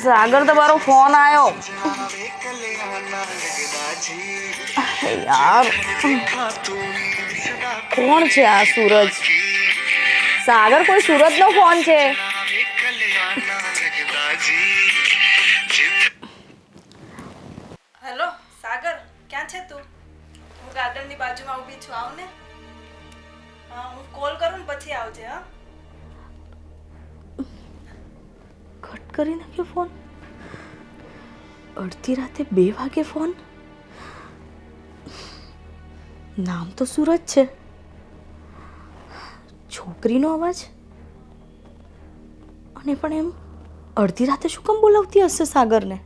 सागर तुम्हारो phone आयो यार। कौन छे आ सूरज? सागर कोई सूरज नो फोन छे? हेलो सागर क्या छे तू? હું ગાર્ડનની બાજુમાં ઊભી છું, આવ ને. હા હું કોલ કરું ને પછી આવજે. હા કટ કરી નાખ્યો ફોન. અડધી રાતે 2 વાગે ફોન. નામ તો सूरज છે, છોકરીનો અવાજ, અને પણ એમ અડધી રાતે શું કામ બોલાવતી હશે સાગરને?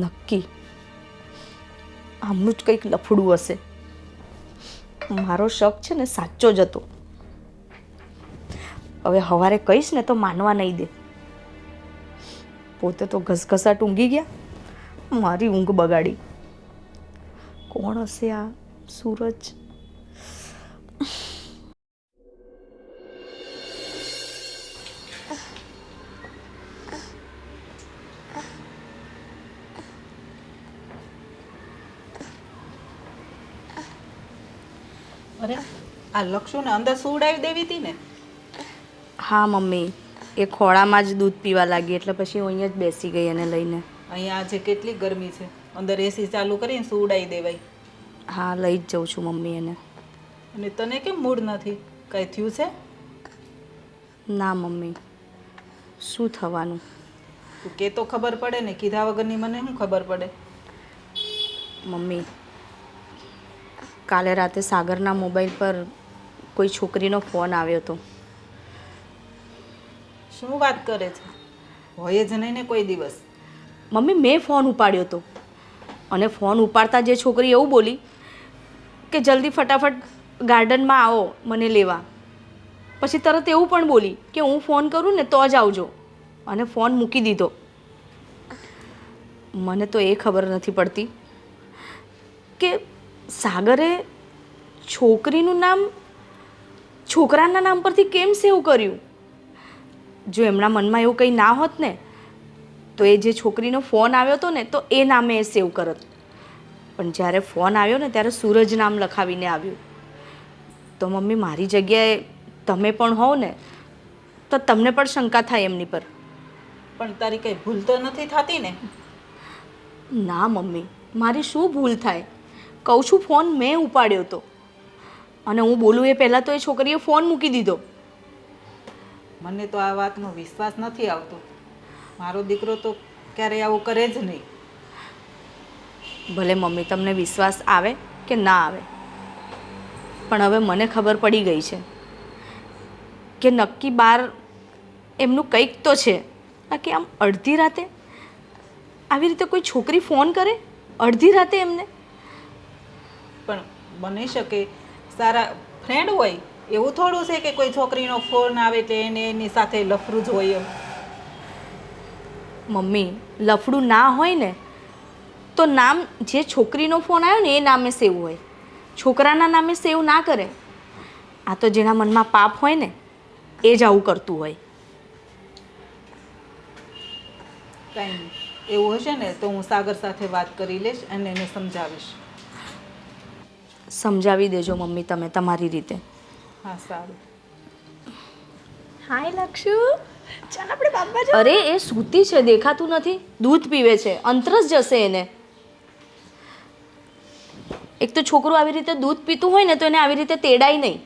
નક્કી આમનું જ કંઈક લફડું હશે. મારો શક છે ને સાચો જ હતો. હવે સવારે કહીશ ને તો માનવા નહીં દે. પોતે તો ઘસઘસાટ ઊંઘી ગયા, મારી ઊંઘ બગાડી. કોણ હશે આ सूरज? અરે આ લક્ષુને અંદર સુવડાવી દેવી હતી ને? હા મમ્મી, એ ખોળામાં જ દૂધ પીવા લાગી એટલે પછી હું અહીંયા જ બેસી ગઈ એને લઈને. અહીંયા આજે કેટલી ગરમી છે, અંદર એસી ચાલુ કરીને સુવડાવી દેવાય. હા લઈ જ જાઉં છું મમ્મી એને. અને તને કેમ મૂડ નથી? કંઈ થયું છે? ના મમ્મી, શું થવાનું? તું કે તો ખબર પડે ને, કીધા વગરની મને શું ખબર પડે? મમ્મી, કાલે રાતે સાગરના મોબાઈલ પર કોઈ છોકરીનો ફોન આવ્યો હતો. શું વાત કરે છે? હોય જ નહીં ને કોઈ દિવસ. મમ્મી મેં ફોન ઉપાડ્યો હતો, અને ફોન ઉપાડતા જે છોકરી એવું બોલી કે જલ્દી ફટાફટ ગાર્ડનમાં આવો મને લેવા. પછી તરત એવું પણ બોલી કે હું ફોન કરું ને તો જ આવજો, અને ફોન મૂકી દીધો. મને તો એ ખબર નથી પડતી કે સાગરે છોકરીનું નામ છોકરાના નામ પરથી કેમ સેવ કર્યું. જો એમના મનમાં એવું કંઈ ના હોત ને તો એ જે છોકરીનો ફોન આવ્યો હતો ને તો એ નામે એ સેવ કરત. પણ જ્યારે ફોન આવ્યો ને ત્યારે સૂરજ નામ લખાવીને આવ્યું. તો મમ્મી મારી જગ્યાએ તમે પણ હોવ ને તો તમને પણ શંકા થાય એમની પર. પણ તારી કંઈ ભૂલ તો નથી થતી ને? ના મમ્મી, મારી શું ભૂલ થાય? કહું છું ફોન મેં ઉપાડ્યો હતો, અને હું બોલું એ પહેલાં તો એ છોકરીએ ફોન મૂકી દીધો. મને તો આ વાતનો વિશ્વાસ નથી આવતો. મારો દીકરો તો ક્યારેય આવું કરે જ નહીં. ભલે મમ્મી તમને વિશ્વાસ આવે કે ના આવે, પણ હવે મને ખબર પડી ગઈ છે કે નક્કી બાર એમનું કંઈક તો છે. બાકી આમ અડધી રાતે આવી રીતે કોઈ છોકરી ફોન કરે અડધી રાતે એમને? પણ બની શકે સારા ફ્રેન્ડ હોય. એવું થોડું છે કે કોઈ છોકરીનો ફોન આવે એટલે એને એની સાથે લફરું જ હોય એમ. મમ્મી લફડું ના હોય ને તો નામ જે છોકરીનો ફોન આવ્યો ને એ નામે સેવ હોય, છોકરાના નામે સેવ ના કરે. આ તો જેના મનમાં પાપ હોય ને એ જ આવું કરતું હોય. કાંઈ નહીં, એવું હશે ને તો હું સાગર સાથે વાત કરી લઈશ અને એને સમજાવીશ. સમજાવી દેજો મમ્મી તમે તમારી રીતે. હા સારું. હાય લક્ષુ, ચાલ આપણે બાબા જો. અરે એ સૂતી છે, દેખાતું નથી. દૂધ પીવે છે, અંતરસ જશે એને. એક તો છોકરું આવી રીતે દૂધ પીતું હોય ને તો એને આવી રીતે તેડાય નહીં,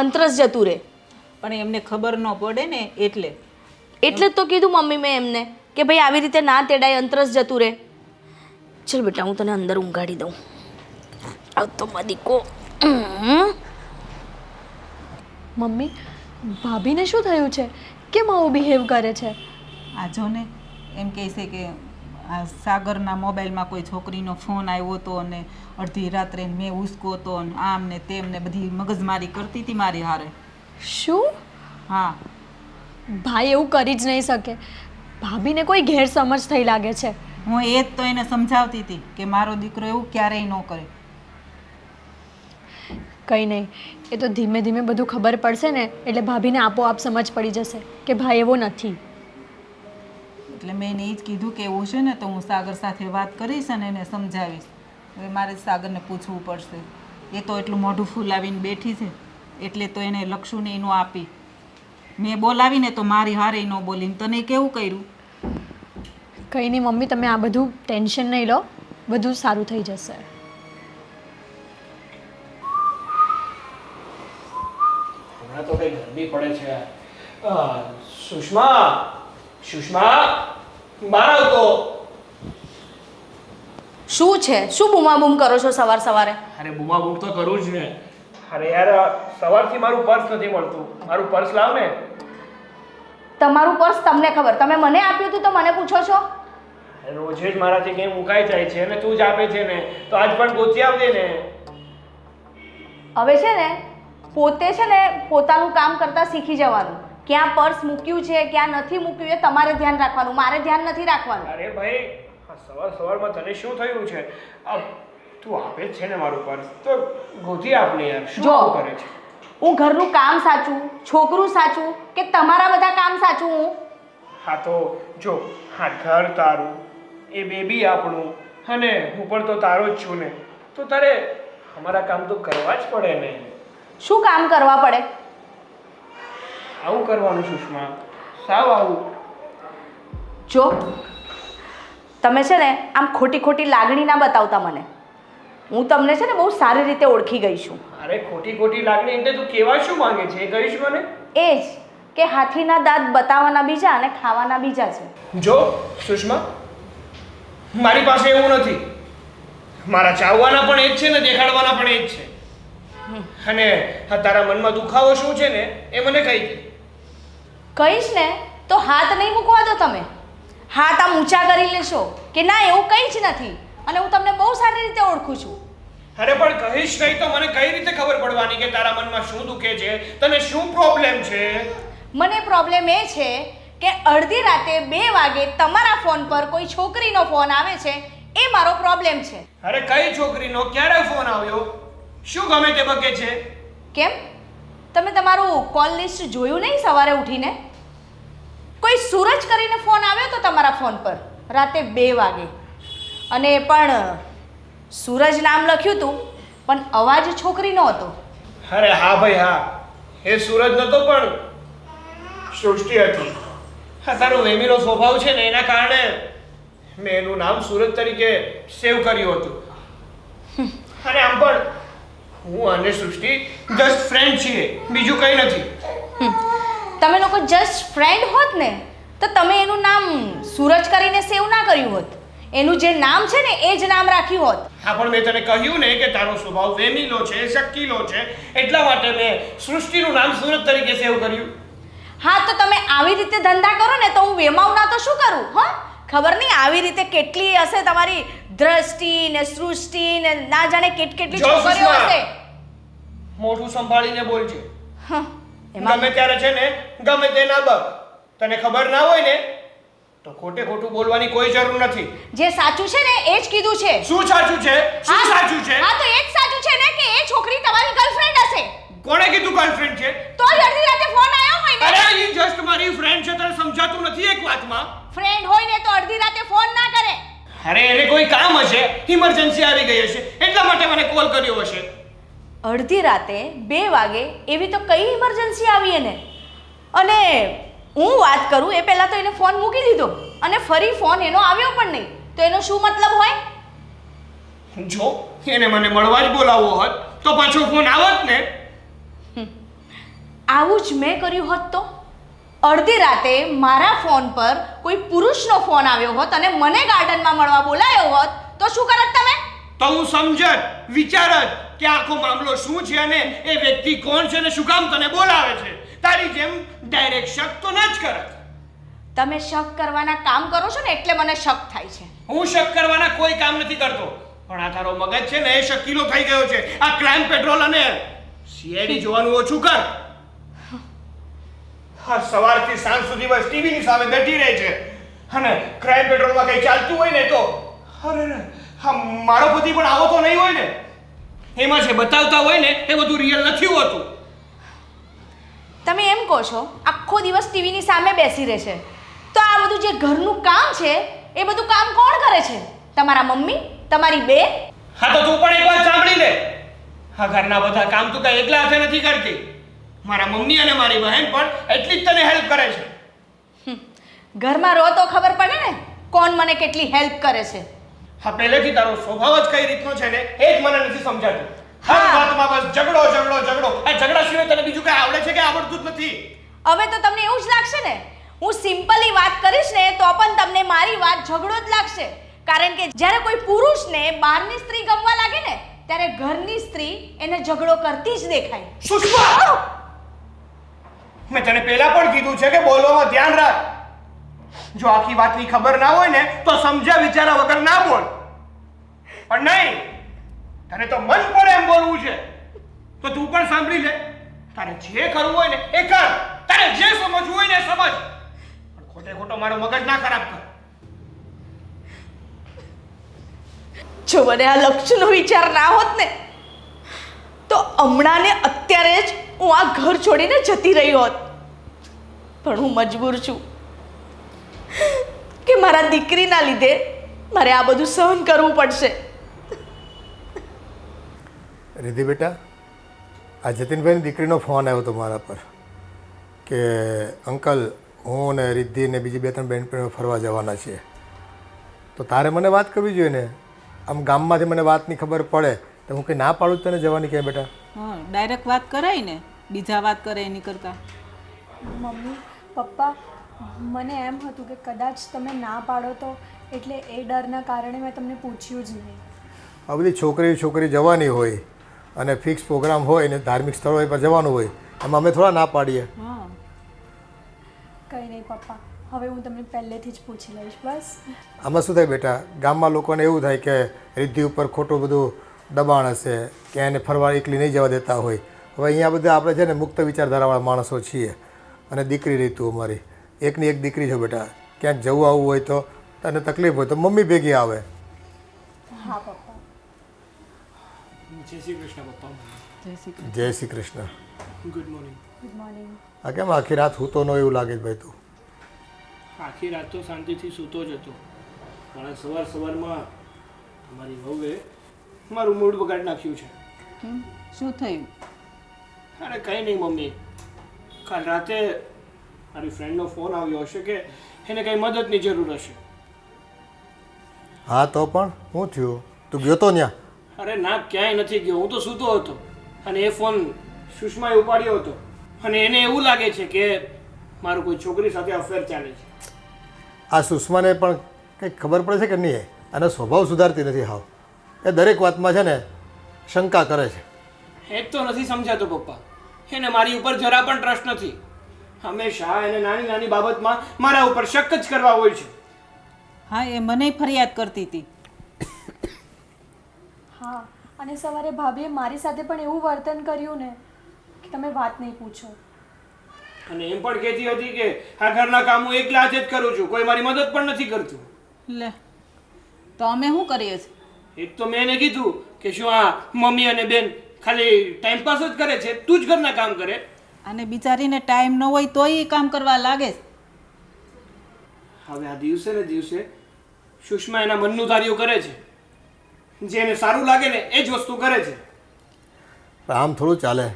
અંતરસ જતું રહે. પણ એમને ખબર ન પડે ને એટલે જ તો કીધું મમ્મી મેં એમને કે ભાઈ આવી રીતે ના તેડાય, અંતરસ જતું રહે. ચલ બેટા હું તને અંદર ઊંઘાડી દઉં. આવ તો મદીકો. મમ્મી, ભાભીને શું થયું છે? કેમ આવું બિહેવ કરે છે? આ જો ને એમ કહે છે કે આ સાગરના મોબાઈલમાં કોઈ છોકરીનો ફોન આવ્યો હતો અને અડધી રાત્રે મેં ઉસકો હતો અને આમ ને તેમ ને બધી મગજમારી કરતી હતી મારી હારે. શું? હા. ભાઈ એવું કરી જ નહીં શકે. ભાભીને કોઈ ગેરસમજ થઈ લાગે છે. હું એ જ તો એને સમજાવતી હતી કે મારો દીકરો એવું ક્યારેય ન કરે. કંઈ નહીં, એ તો ધીમે ધીમે બધું ખબર પડશે ને એટલે ભાભીને આપોઆપ સમજ પડી જશે કે ભાઈ એવો નથી. એટલે મેં એને એ જ કીધું કે એવું છે ને તો હું સાગર સાથે વાત કરીશ અને એને સમજાવીશ. હવે મારે સાગરને પૂછવું પડશે. એ તો એટલું મોઢું ફૂલાવીને બેઠી છે એટલે તો એને લક્ષુને એનું આપી. મેં બોલાવીને તો મારી હારે ન બોલીને તને કેવું કર્યું? કંઈ નહીં મમ્મી, તમે આ બધું ટેન્શન નહીં લો, બધું સારું થઈ જશે. હમણાં તો કઈ ગરમી પડે છે. સુષ્મા, સુષ્મા, બહાર આવતો. શું છે? શું બૂમાબૂમ કરો છો સવાર સવારે? અરે બૂમાબૂમ તો કરું જ ને. અરે યાર, સવારથી મારું પર્સ નથી મળતું. મારું પર્સ લાવ ને. તમારું પર્સ તમને ખબર, તમે મને આપ્યું હતું તો મને પૂછો છો? રોજે જ મારાથી કંઈ મુકાઈ જાય છે અને તું જ આપે છે ને, તો આજ પણ ગોતી આવજે ને. હવે છે ને પોતે છે ને પોતાનું કામ કરતા શીખી જવાનું. ક્યાં પર્સ મૂક્યું છે ક્યાં નથી મૂક્યું એ તમારે ધ્યાન રાખવાનું, મારે ધ્યાન નથી રાખવાનું. અરે ભાઈ, આ સવારમાં તને શું થયું છે? તું આપે જ છે ને મારું પર્સ, તો ગોતી આપ ને યાર. શું જો કરે છે? હું ઘરનું કામ સાચું, છોકરું સાચું કે તમારા બધા કામ સાચું હું? હા તો જો, હા ઘર તારું, એ બેબી આપણું, અને હું પણ તો તારો જ છું ને, તો તારે અમારા કામ તો કરવા જ પડે ને. શું કામ કરવા પડે? આવું કરવાનું સુષ્મા, સાવ આવું. જો તમે છે ને આમ ખોટી ખોટી લાગણી ના બતાવતા મને. હું તમને છે ને બહુ સારી રીતે ઓળખી ગઈ છું. અરે ખોટી ખોટી લાગણી એટલે તું કેવા શું માંગે છે એ કહીશ મને? એ જ કે હાથીના દાંત બતાવવાના બીજા અને ખાવાના બીજા છે. જો સુષ્મા, મારી પાસે એવું નથી. મારા ચાવવાના પણ એ જ છે ને દેખાડવાના પણ એ જ છે. અને તારા મનમાં દુખાવો શું છે ને એ મને કહી દે. કહીશ ને તો હાથ નહીં મૂકવા દો તમે. હાથ આમ ઊંચા કરી લેશો કે ના એવું કંઈ જ નથી અને હું તમને બહુ સારી રીતે ઓળખું છું. અરે પણ કહીશ નહીં તો મને કઈ રીતે ખબર પડવાની કે તારા મનમાં શું દુખે છે, તને શું પ્રોબ્લેમ છે? મને પ્રોબ્લેમ એ છે કે અડધી રાતે 2 વાગે તમારા ફોન પર કોઈ છોકરીનો ફોન આવે છે, એ મારો પ્રોબ્લેમ છે. અરે કઈ છોકરીનો ક્યારે ફોન આવ્યો? શું ગમે તે બકે છે? કેમ તમે તમારું કોલ લિસ્ટ જોયું નહીં સવારે ઉઠીને? કોઈ સૂરજ કરીને ફોન આવ્યો તો તમારા ફોન પર રાતે 2 વાગે, અને એ પણ સૂરજ નામ લખ્યું હતું પણ અવાજ છોકરીનો હતો. અરે હા ભાઈ હા, એ સૂરજ નતો પણ સૃષ્ટિ હતી. હા, તારો વેમીનો સ્વભાવ છે ને એના કારણે મેં એનું નામ સૂરજ તરીકે સેવ કર્યું હતું. અને આમ પણ હું અને સૃષ્ટિ જસ્ટ ફ્રેન્ડ છીએ, બીજું કંઈ નથી. તમે લોકો જસ્ટ ફ્રેન્ડ હોત ને તો તમે એનું નામ સૂરજ કરીને સેવ ના કર્યું હોત. એનું જે નામ છે ને એ જ નામ રાખ્યું હોત. હા, પણ મેં તને કહ્યું ને કે તારો સ્વભાવ વેમીલો છે, શક્કીલો છે, એટલા માટે મેં સૃષ્ટિનું નામ સૂરજ તરીકે સેવ કર્યું. હા, તો તમે આવી રીતે ધંધા કરો ને તો હું વેમાઉં ના તો શું કરું? હા, ખબર નહીં આવી રીતે કેટલી હશે તમારી દ્રષ્ટિ ને સૃષ્ટિ ને ના જાણે કેટલી છોકરીઓ હશે. મોઢું સંભાળીને બોલજે. એમાં ગમે ત્યારે છે ને ગમે તે ના બક. તને ખબર ના હોય ને તો ખોટે ખોટું બોલવાની કોઈ જરૂર નથી. જે સાચું છે ને એ જ કીધું છે. શું સાચું છે? શું સાચું છે? હા, તો એ જ સાચું છે ને કે એ છોકરી તમારી ગર્લફ્રેન્ડ હશે. કોણે કીધું ગર્લફ્રેન્ડ છે? તો જ અડધી રાતે ફોન આવ્યો હોય ને. અરે એ જસ્ટ મારી ફ્રેન્ડ છે, તને સમજાતું નથી એક વાતમાં? ફ્રેન્ડ હોય ને તો અડધી રાતે ફોન ના કરે. અરે એને કોઈ કામ હશે, ઇમરજન્સી આવી ગઈ હશે એટલા માટે મને કોલ કર્યો હશે. અડધી રાતે 2 વાગે એવી તો કઈ ઇમરજન્સી આવી એને? અને હું વાત કરું એ પહેલાં તો એને ફોન મૂકી દીધો અને ફરી ફોન એનો આવ્યો પણ નહીં, તો એનો શું મતલબ હોય? જો એને મને મળવા જ બોલાવવો હોત તો પાછો ફોન આવત ને. આવું જ મેં કર્યું હોત તો અડધી રાતે મારા ફોન પર કોઈ પુરુષનો ફોન આવ્યો હોત અને મને ગાર્ડનમાં મળવા બોલાયો હોત તો શું કરત તમે? તો હું સમજત, વિચારત કે આખો મામલો શું છે અને એ વ્યક્તિ કોણ છે અને શું કામ તને બોલાવે છે. તારી જેમ ડાયરેક્ટ શક તો ના જ કરત. તમે શક કરવાના કામ કરો છો ને એટલે મને શક થાય છે. હું શક કરવાના કોઈ કામ નથી કરતો, પણ આ તારો મગજ છે ને એ શકીલો થઈ ગયો છે. આ ક્રાઇમ પેટ્રોલ અને સીઆઈડી જોવાનું ઓછું કર. હા, સવારથી સાંજ સુધી બસ ટીવીની સામે બેઠી રહે છે અને ક્રાઇમ પેટ્રોલમાં કંઈ ચાલતું હોય ને તો અરે હા, મારો પતિ પણ આવો તો નહીં હોય ને. એમાં જે બતાવતા હોય ને એ બધું રિયલ નથી હોતું. તમે એમ કહો છો આખો દિવસ ટીવીની સામે બેસી રહેશે તો આ બધું જે ઘરનું કામ છે એ બધું કામ કોણ કરે છે? તમારા મમ્મી, તમારી બેન? હા તો તું પણ એક વાત સાંભળી લે. આ ઘરના બધા કામ તું કઈ એકલા હાથે નથી કરતી. મારા મમ્મી અને મારી બહેન પણ એટલી જ તને હેલ્પ કરે છે. ઘરમાં રહો તો ખબર પડે ને કોણ મને કેટલી હેલ્પ કરે છે. હા પહેલેથી તારો સ્વભાવ જ કઈ રીતનો છે ને એ જ મને નથી સમજાતું. હર વાતમાં બસ ઝઘડો ઝઘડો ઝઘડો. આ ઝઘડા સિવાય તને બીજું કઈ આવડે છે કે આવડતું જ નથી? હવે તો તમને એવું જ લાગશે ને હું સિમ્પલી વાત કરીશ ને તો પણ તમને મારી વાત ઝઘડો જ લાગશે. કારણ કે જ્યારે કોઈ પુરુષને બહારની સ્ત્રી ગમવા લાગે ને ત્યારે ઘરની સ્ત્રી એને ઝઘડો કરતી જ દેખાય. સુષ્મા! મેં તને પહેલા પણ કીધું છે કે બોલવામાં ધ્યાન રાખ. જો આખી વાતની ખબર ના હોય ને તો સમજ્યા વિચારા વગર ના બોલ. પણ નહીં, તને તો મન પડે એમ બોલવું છે તો તું પણ સાંભળી લે. તારે જે કરવું હોય ને એ કર. તારે જે સમજવું હોય ને એ સમજ. પણ ખોટે ખોટો મારો મગજ ના ખરાબ કર. જો મને આ લક્ષ્યનો વિચાર ના હોત ને તો હમણાં ને અત્યારે જ હું આ ઘર છોડીને જતી રહી હોત. પણ હું મજબૂર છું કે મારા દીકરીના લીધે મારે આ બધું સહન કરવું પડશે. રિધિ બેટા, આ જતીનભાઈની દીકરીનો ફોન આવ્યો હતો મારા પર કે અંકલ હું ને રિદ્ધિ ને બીજી 2-3 બહેનપણીઓ ફરવા જવાના છીએ. તો તારે મને વાત કરવી જોઈએ ને. આમ ગામમાંથી મને વાતની ખબર પડે તો હું કંઈ ના પાડું તને જવાની કે બેટા? હા ડાયરેક્ટ વાત કરાય ને, બીજા વાત કરે એની કરતાં. મમ્મી પપ્પા મને એમ હતું કે કદાચ તમે ના પાડો તો એટલે એ ડરના કારણે મેં તમને પૂછ્યું જ નહીં. આ બધી છોકરી જવાની હોય અને ફિક્સ પ્રોગ્રામ હોય ને ધાર્મિક સ્થળો પર જવાનું હોય એમાં અમે થોડા ના પાડીએ. હા કંઈ નહીં પપ્પા, હવે હું તમને પહેલેથી જ પૂછી લઈશ બસ. આમાં શું થાય બેટા, ગામમાં લોકોને એવું થાય કે રિદ્ધિ ઉપર ખોટું બધું દબાણ હશે કે એને ફરવા એકલી નહીં જવા દેતા હોય. હવે અહીંયા બધા આપણે છે ને મુક્ત વિચારધારાવાળા માણસો છીએ અને દીકરી રહી તું અમારી એકની એક દીકરી છે બેટા. ક્યાંક જવું આવવું હોય તો તને તકલીફ હોય તો મમ્મી ભેગી આવે. હા પપ્પા. જય શ્રી કૃષ્ણ પપ્પા. જય શ્રી કૃષ્ણ. જય Shri Krishna. Good morning. Good morning. આ કેમ આખી રાત સૂતો ન એવું લાગે છે ભાઈ તું? આખી રાત તો શાંતિથી સૂતો જ હતો પણ સવારમાં તમારી વહુએ મારું મૂડ બગાડી નાખ્યું છે. કેમ, શું થયું? અરે કંઈ નહીં મમ્મી, કાલ રાતે મારી ફ્રેન્ડનો ફોન આવ્યો હશે કે એને કંઈ મદદની જરૂર હશે. હા તો પણ શું થયું? તું ગયો તો ત્યાં? અરે ના, ક્યાંય નથી ગયો. હું તો સૂતો હતો અને એ ફોન સુષ્માએ ઉપાડ્યો હતો અને એને એવું લાગે છે કે મારું કોઈ છોકરી સાથે અફેર ચાલે છે. આ સુષ્માને પણ કંઈક ખબર પડે છે કે નહીં? આનો સ્વભાવ સુધારતી નથી હાવ. એ દરેક વાતમાં છે ને શંકા કરે છે. એ જ તો નથી સમજાતો પપ્પા. એને મારી ઉપર જરા પણ ટ્રસ્ટ નથી. હંમેશા એને નાની નાની બાબતમાં મારા ઉપર શક જ કરવા હોય છે. હા એ મને ફરિયાદ કરતી હતી. હા અને સવારે ભાભીએ મારી સાથે પણ એવું વર્તન કર્યું ને કે તમે વાત નહીં પૂછો. અને એમ પણ કહેતી હતી કે આ ઘરના કામ હું એકલા હાથે જ કરું છું, કોઈ મારી મદદ પણ નથી કરતું. લે તો અમે શું કરીએ છીએ? એક તો મેં એને કીધું કે શું આ મમ્મી અને બેન ખાલી ટાઈમ પાસ જ કરે છે, તું જ ઘરના કામ કરે. અને બિચારીને ટાઈમ ન હોય તોય એ કામ કરવા લાગે છે. હવે આ દિવસે ને દિવસે સુષ્મા એના મનનું ધાર્યું કરે છે. જેને સારું લાગે ને એ જ વસ્તુ કરે છે. પણ આમ થોડું ચાલે.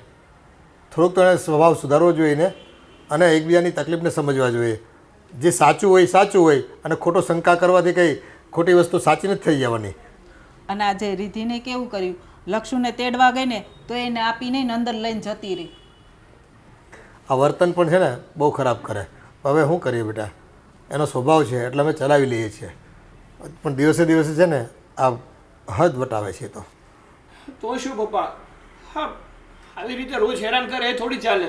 થોડુંક તો એને સ્વભાવ સુધારવો જોઈએ ને અને એકબીજાની તકલીફને સમજવા જોઈએ. જે સાચું હોય સાચું હોય અને ખોટો શંકા કરવાથી કંઈ ખોટી વસ્તુ સાચી નથી થઈ જવાની. અને આજે રિધિને કેવું કર્યું, લક્ષુને તેડવા ગઈ ને તો એને આપી નહીં ને અંદર લઈને જતી રહી. આ વર્તન પણ છે ને બહુ ખરાબ કરે. હવે શું કરીએ બેટા, એનો સ્વભાવ છે એટલે અમે ચલાવી લઈએ છીએ. પણ દિવસે દિવસે છે ને આ હદ વટાવે છે. તો શું પપ્પા, હા આવી રીતે રોજ હેરાન કરે એ થોડી ચાલે.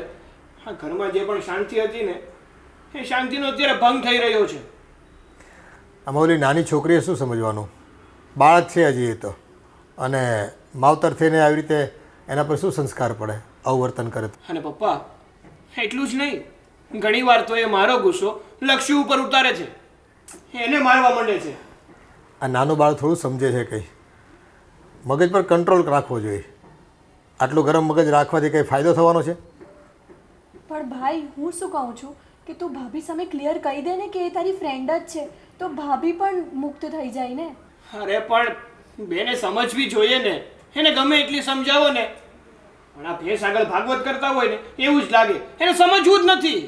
હા ઘરમાં જે પણ શાંતિ હતી ને એ શાંતિનો અત્યારે ભંગ થઈ રહ્યો છે. આમાં ઓલી નાની છોકરીએ શું સમજવાનું? બાળક છે હજી એ તો. અને માવતર થઈને આવી રીતે એના પર શું સંસ્કાર પડે આવું વર્તન કરે તો? અને પપ્પા એટલું જ નહીં, ઘણી વાર તો એ મારો ગુસ્સો લક્ષ્ય ઉપર ઉતારે છે, એને મારવા માંડે છે. આ નાનું બાળક થોડું સમજે છે કંઈ. મગજ પર કંટ્રોલ રાખવો જોઈએ. આટલું ગરમ મગજ રાખવાથી કંઈ ફાયદો થવાનો છે? પણ ભાઈ હું શું કહું છું કે તું ભાભી સામે ક્લિયર કહી દે ને કે એ તારી ફ્રેન્ડ જ છે, તો ભાભી પણ મુક્ત થઈ જાય ને. અરે પણ બેને સમજવી જોઈએ ને, એને ગમે એટલી સમજાવો ને, પણ આ ભેંસ આગળ ભાગવત કરતા હોય ને એવું જ લાગે, એને સમજવું જ નથી.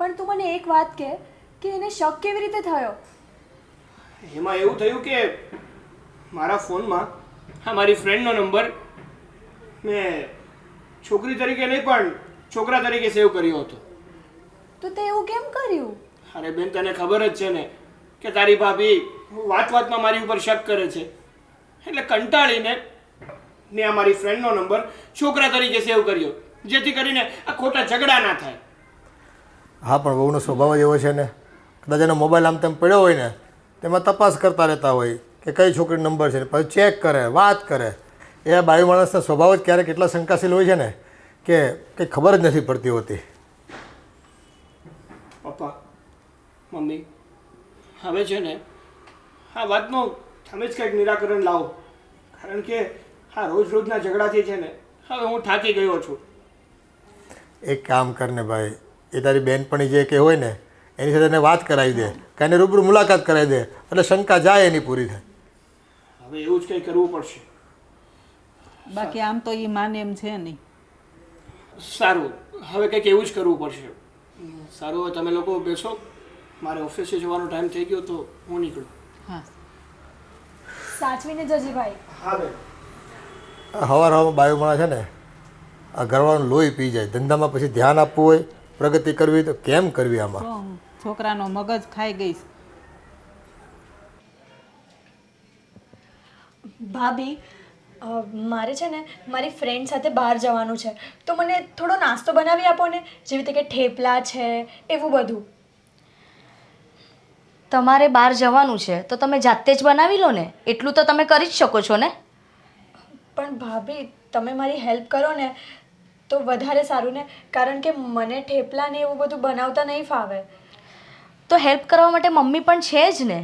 પણ તું મને એક વાત કહે કે એને શક કેવી રીતે થયો? એમાં એવું થયું કે મારા ફોનમાં મારી ફ્રેન્ડનો નંબર મેં છોકરી તરીકે નહીં પણ છોકરા તરીકે સેવ કર્યો હતો. તો તે એવું કેમ કર્યું? અરે બેન, તને ખબર જ છે ને કે તારી ભાભી વાત વાતમાં મારી ઉપર શક કરે છે, એટલે કંટાળીને મેં આ મારી ફ્રેન્ડનો નંબર છોકરા તરીકે સેવ કર્યો, જેથી કરીને આ ખોટા ઝઘડા ના થાય. હા, પણ વહુનો સ્વભાવ જ એવો છે ને, કદાચ એનો મોબાઈલ આમ તેમ પડ્યો હોય ને તેમાં તપાસ કરતા રહેતા હોય કે કઈ છોકરી નંબર છે, પછી ચેક કરે, વાત કરે. એ બાયુ માણસનો સ્વભાવ જ ક્યારેક એટલા શંકાશીલ હોય છે ને કે કંઈ ખબર જ નથી પડતી હોતી. પપ્પા, મમ્મી, હવે છે ને આ વાતનું તમે જ કંઈક નિરાકરણ લાવો, કારણ કે આ રોજ રોજના ઝઘડાથી છે ને હવે હું થાકી ગયો છું. એક કામ કરને ભાઈ, એ તારી બેનપણી જે કે હોય ને એની સાથે એને વાત કરાવી દે, કે એને રૂબરૂ મુલાકાત કરાવી દે, એટલે શંકા જાય એની પૂરી થાય. હવે એવું જ કંઈ કરવું પડશે. બાકી આમ તો એ માને એમ છે નહીં. સારું, હવે કંઈક એવું જ કરવું પડશે. સારું, હવે તમે લોકો બેસો, મારે ઓફિસે જવાનો ટાઈમ થઈ ગયો તો હું નીકળું. હા, સાચવીને જજે ભાઈ. હા બેન. હવારમાં બાયુ માણસ છે ને આ ઘરવાળાનું લોહી પી જાય. ધંધામાં પછી ધ્યાન આપવું હોય, પ્રગતિ કરવી તો કેમ કરવી આમાં? તો છોકરાનો મગજ ખાઈ ગઈશ. ભાભી મારે છે ને મારી ફ્રેન્ડ સાથે બહાર જવાનું છે, તો મને થોડો નાસ્તો બનાવી આપો ને, જેવી રીતે કે ઠેપલા છે એવું બધું. તમારે બહાર જવાનું છે તો તમે જાતે જ બનાવી લો ને, એટલું તો તમે કરી જ શકો છો ને. પણ ભાભી તમે મારી હેલ્પ કરો ને તો વધારે સારું ને, કારણ કે મને ઠેપલા ને એવું બધું બનાવતા નહીં ફાવે. તો હેલ્પ કરવા માટે મમ્મી પણ છે જ ને.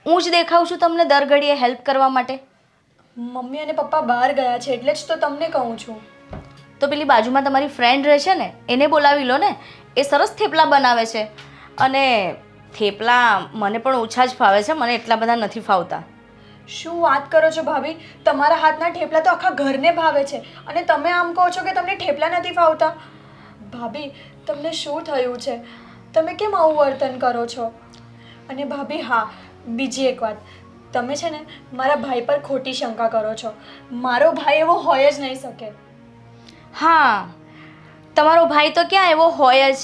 હું જ દેખાઉં છું તમને દર ઘડીએ હેલ્પ કરવા માટે. મમ્મી અને પપ્પા બહાર ગયા છે એટલે જ તો તમને કહું છું. તો પેલી બાજુમાં તમારી ફ્રેન્ડ રહે છે ને એને બોલાવી લો ને, એ સરસ થેપલા બનાવે છે. અને થેપલા મને પણ ઓછા જ ફાવે છે, મને એટલા બધા નથી ફાવતા. શું વાત કરો છો ભાભી, તમારા હાથના ઠેપલા તો આખા ઘરને ભાવે છે અને તમે આમ કહો છો કે તમને ઠેપલા નથી ફાવતા. ભાભી તમને શું થયું છે? તમે કેમ આવું વર્તન કરો છો? અને ભાભી હા, બીજી એક વાત, તમે છે ને મારા ભાઈ પર ખોટી શંકા કરો છો. મારો ભાઈ એવો હોય જ નહીં શકે. હા, તમારો ભાઈ તો ક્યાં એવો હોય જ.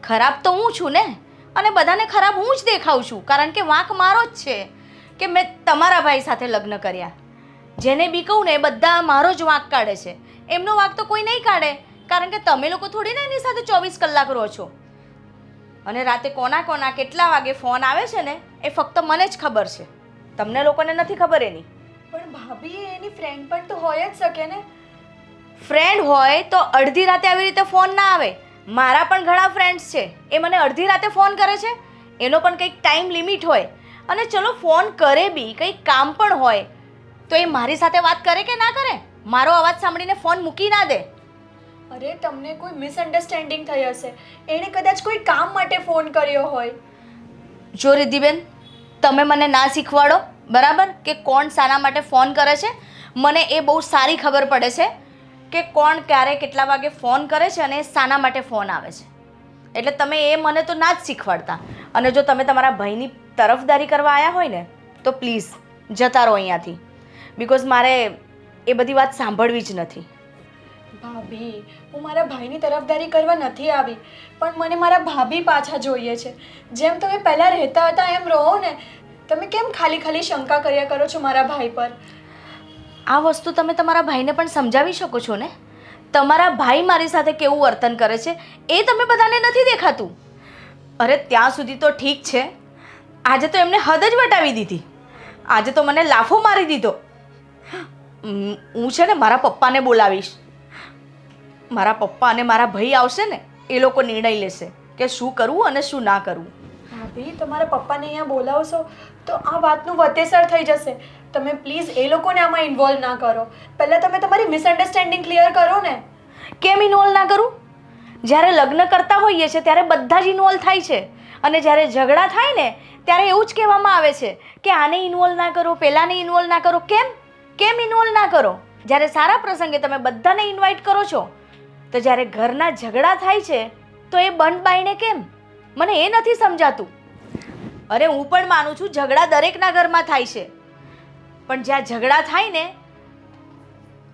ખરાબ તો હું છું ને, અને બધાને ખરાબ હું જ દેખાઉં છું, કારણ કે વાંક મારો જ છે કે મેં તમારા ભાઈ સાથે લગ્ન કર્યા. જેને બી કહું ને એ બધા મારો જ વાંક કાઢે છે. એમનો વાંક તો કોઈ નહીં કાઢે, કારણ કે તમે લોકો થોડી ને એની સાથે 24 કલાક રહો છો. અને રાતે કોના કોના કેટલા વાગે ફોન આવે છે ને એ ફક્ત મને જ ખબર છે, તમને લોકોને નથી ખબર એની. પણ ભાભી એની ફ્રેન્ડ પણ તો હોય જ શકે ને. ફ્રેન્ડ હોય તો અડધી રાતે આવી રીતે ફોન ના આવે. મારા પણ ઘણા ફ્રેન્ડ્સ છે, એ મને અડધી રાતે ફોન કરે છે. એનો પણ કંઈક ટાઈમ લિમિટ હોય. અને ચલો ફોન કરે બી, કંઈક કામ પણ હોય તો એ મારી સાથે વાત કરે કે ના કરે? મારો અવાજ સાંભળીને ફોન મૂકી ના દે. અરે તમને કોઈ મિસઅન્ડરસ્ટેન્ડિંગ થઈ હશે, એણે કદાચ કોઈ કામ માટે ફોન કર્યો હોય. જો રિદ્ધિબેન, તમે મને ના શીખવાડો બરાબર કે કોણ શાના માટે ફોન કરે છે. મને એ બહુ સારી ખબર પડે છે કે કોણ ક્યારે કેટલા વાગે ફોન કરે છે અને શાના માટે ફોન આવે છે. એટલે તમે એ મને તો ના જ શીખવાડતા. અને જો તમે તમારા ભાઈની તરફદારી કરવા આવ્યા હોય ને તો પ્લીઝ જતા રહો અહીંયાથી, બિકોઝ મારે એ બધી વાત સાંભળવી જ નથી. ભાભી હું મારા ભાઈની તરફદારી કરવા નથી આવી, પણ મને મારા ભાભી પાછા જોઈએ છે. જેમ તમે પહેલાં રહેતા હતા એમ રહો ને. તમે કેમ ખાલી ખાલી શંકા કર્યા કરો છો મારા ભાઈ પર? આ વસ્તુ તમે તમારા ભાઈને પણ સમજાવી શકો છો ને. તમારા ભાઈ મારી સાથે કેવું વર્તન કરે છે એ તમે બધાને નથી દેખાતું. અરે ત્યાં સુધી તો ઠીક છે, આજે તો એમને હદ જ વટાવી દીધી. આજે તો મને લાફો મારી દીધો. હું છે ને મારા પપ્પાને બોલાવીશ. મારા પપ્પા અને મારા ભાઈ આવશે ને એ લોકો નિર્ણય લેશે કે શું કરવું અને શું ના કરવું. ભાભી તમારા પપ્પાને અહીંયા બોલાવશો તો આ વાતનું વતેસર થઈ જશે. તમે પ્લીઝ એ લોકોને આમાં ઇન્વોલ્વ ના કરો. પહેલાં તમે તમારી મિસઅન્ડરસ્ટેન્ડિંગ ક્લિયર કરો ને. કેમ ઇન્વોલ્વ ના કરું? જ્યારે લગ્ન કરતા હોઈએ છીએ ત્યારે બધા જ ઇન્વોલ્વ થાય છે, અને જ્યારે ઝઘડા થાય ને ત્યારે એવું જ કહેવામાં આવે છે કે આને ઇન્વોલ્વ ના કરો, પેલાને ઇન્વોલ્વ ના કરો. કેમ ઇન્વોલ્વ ના કરો? જ્યારે સારા પ્રસંગે તમે બધાને ઇન્વાઇટ કરો છો, તો જ્યારે ઘરના ઝઘડા થાય છે તો એ બંધ બાઈને કેમ? મને એ નથી સમજાતું. અરે હું પણ માનું છું ઝઘડા દરેકના ઘરમાં થાય છે, પણ જ્યાં ઝઘડા થાય ને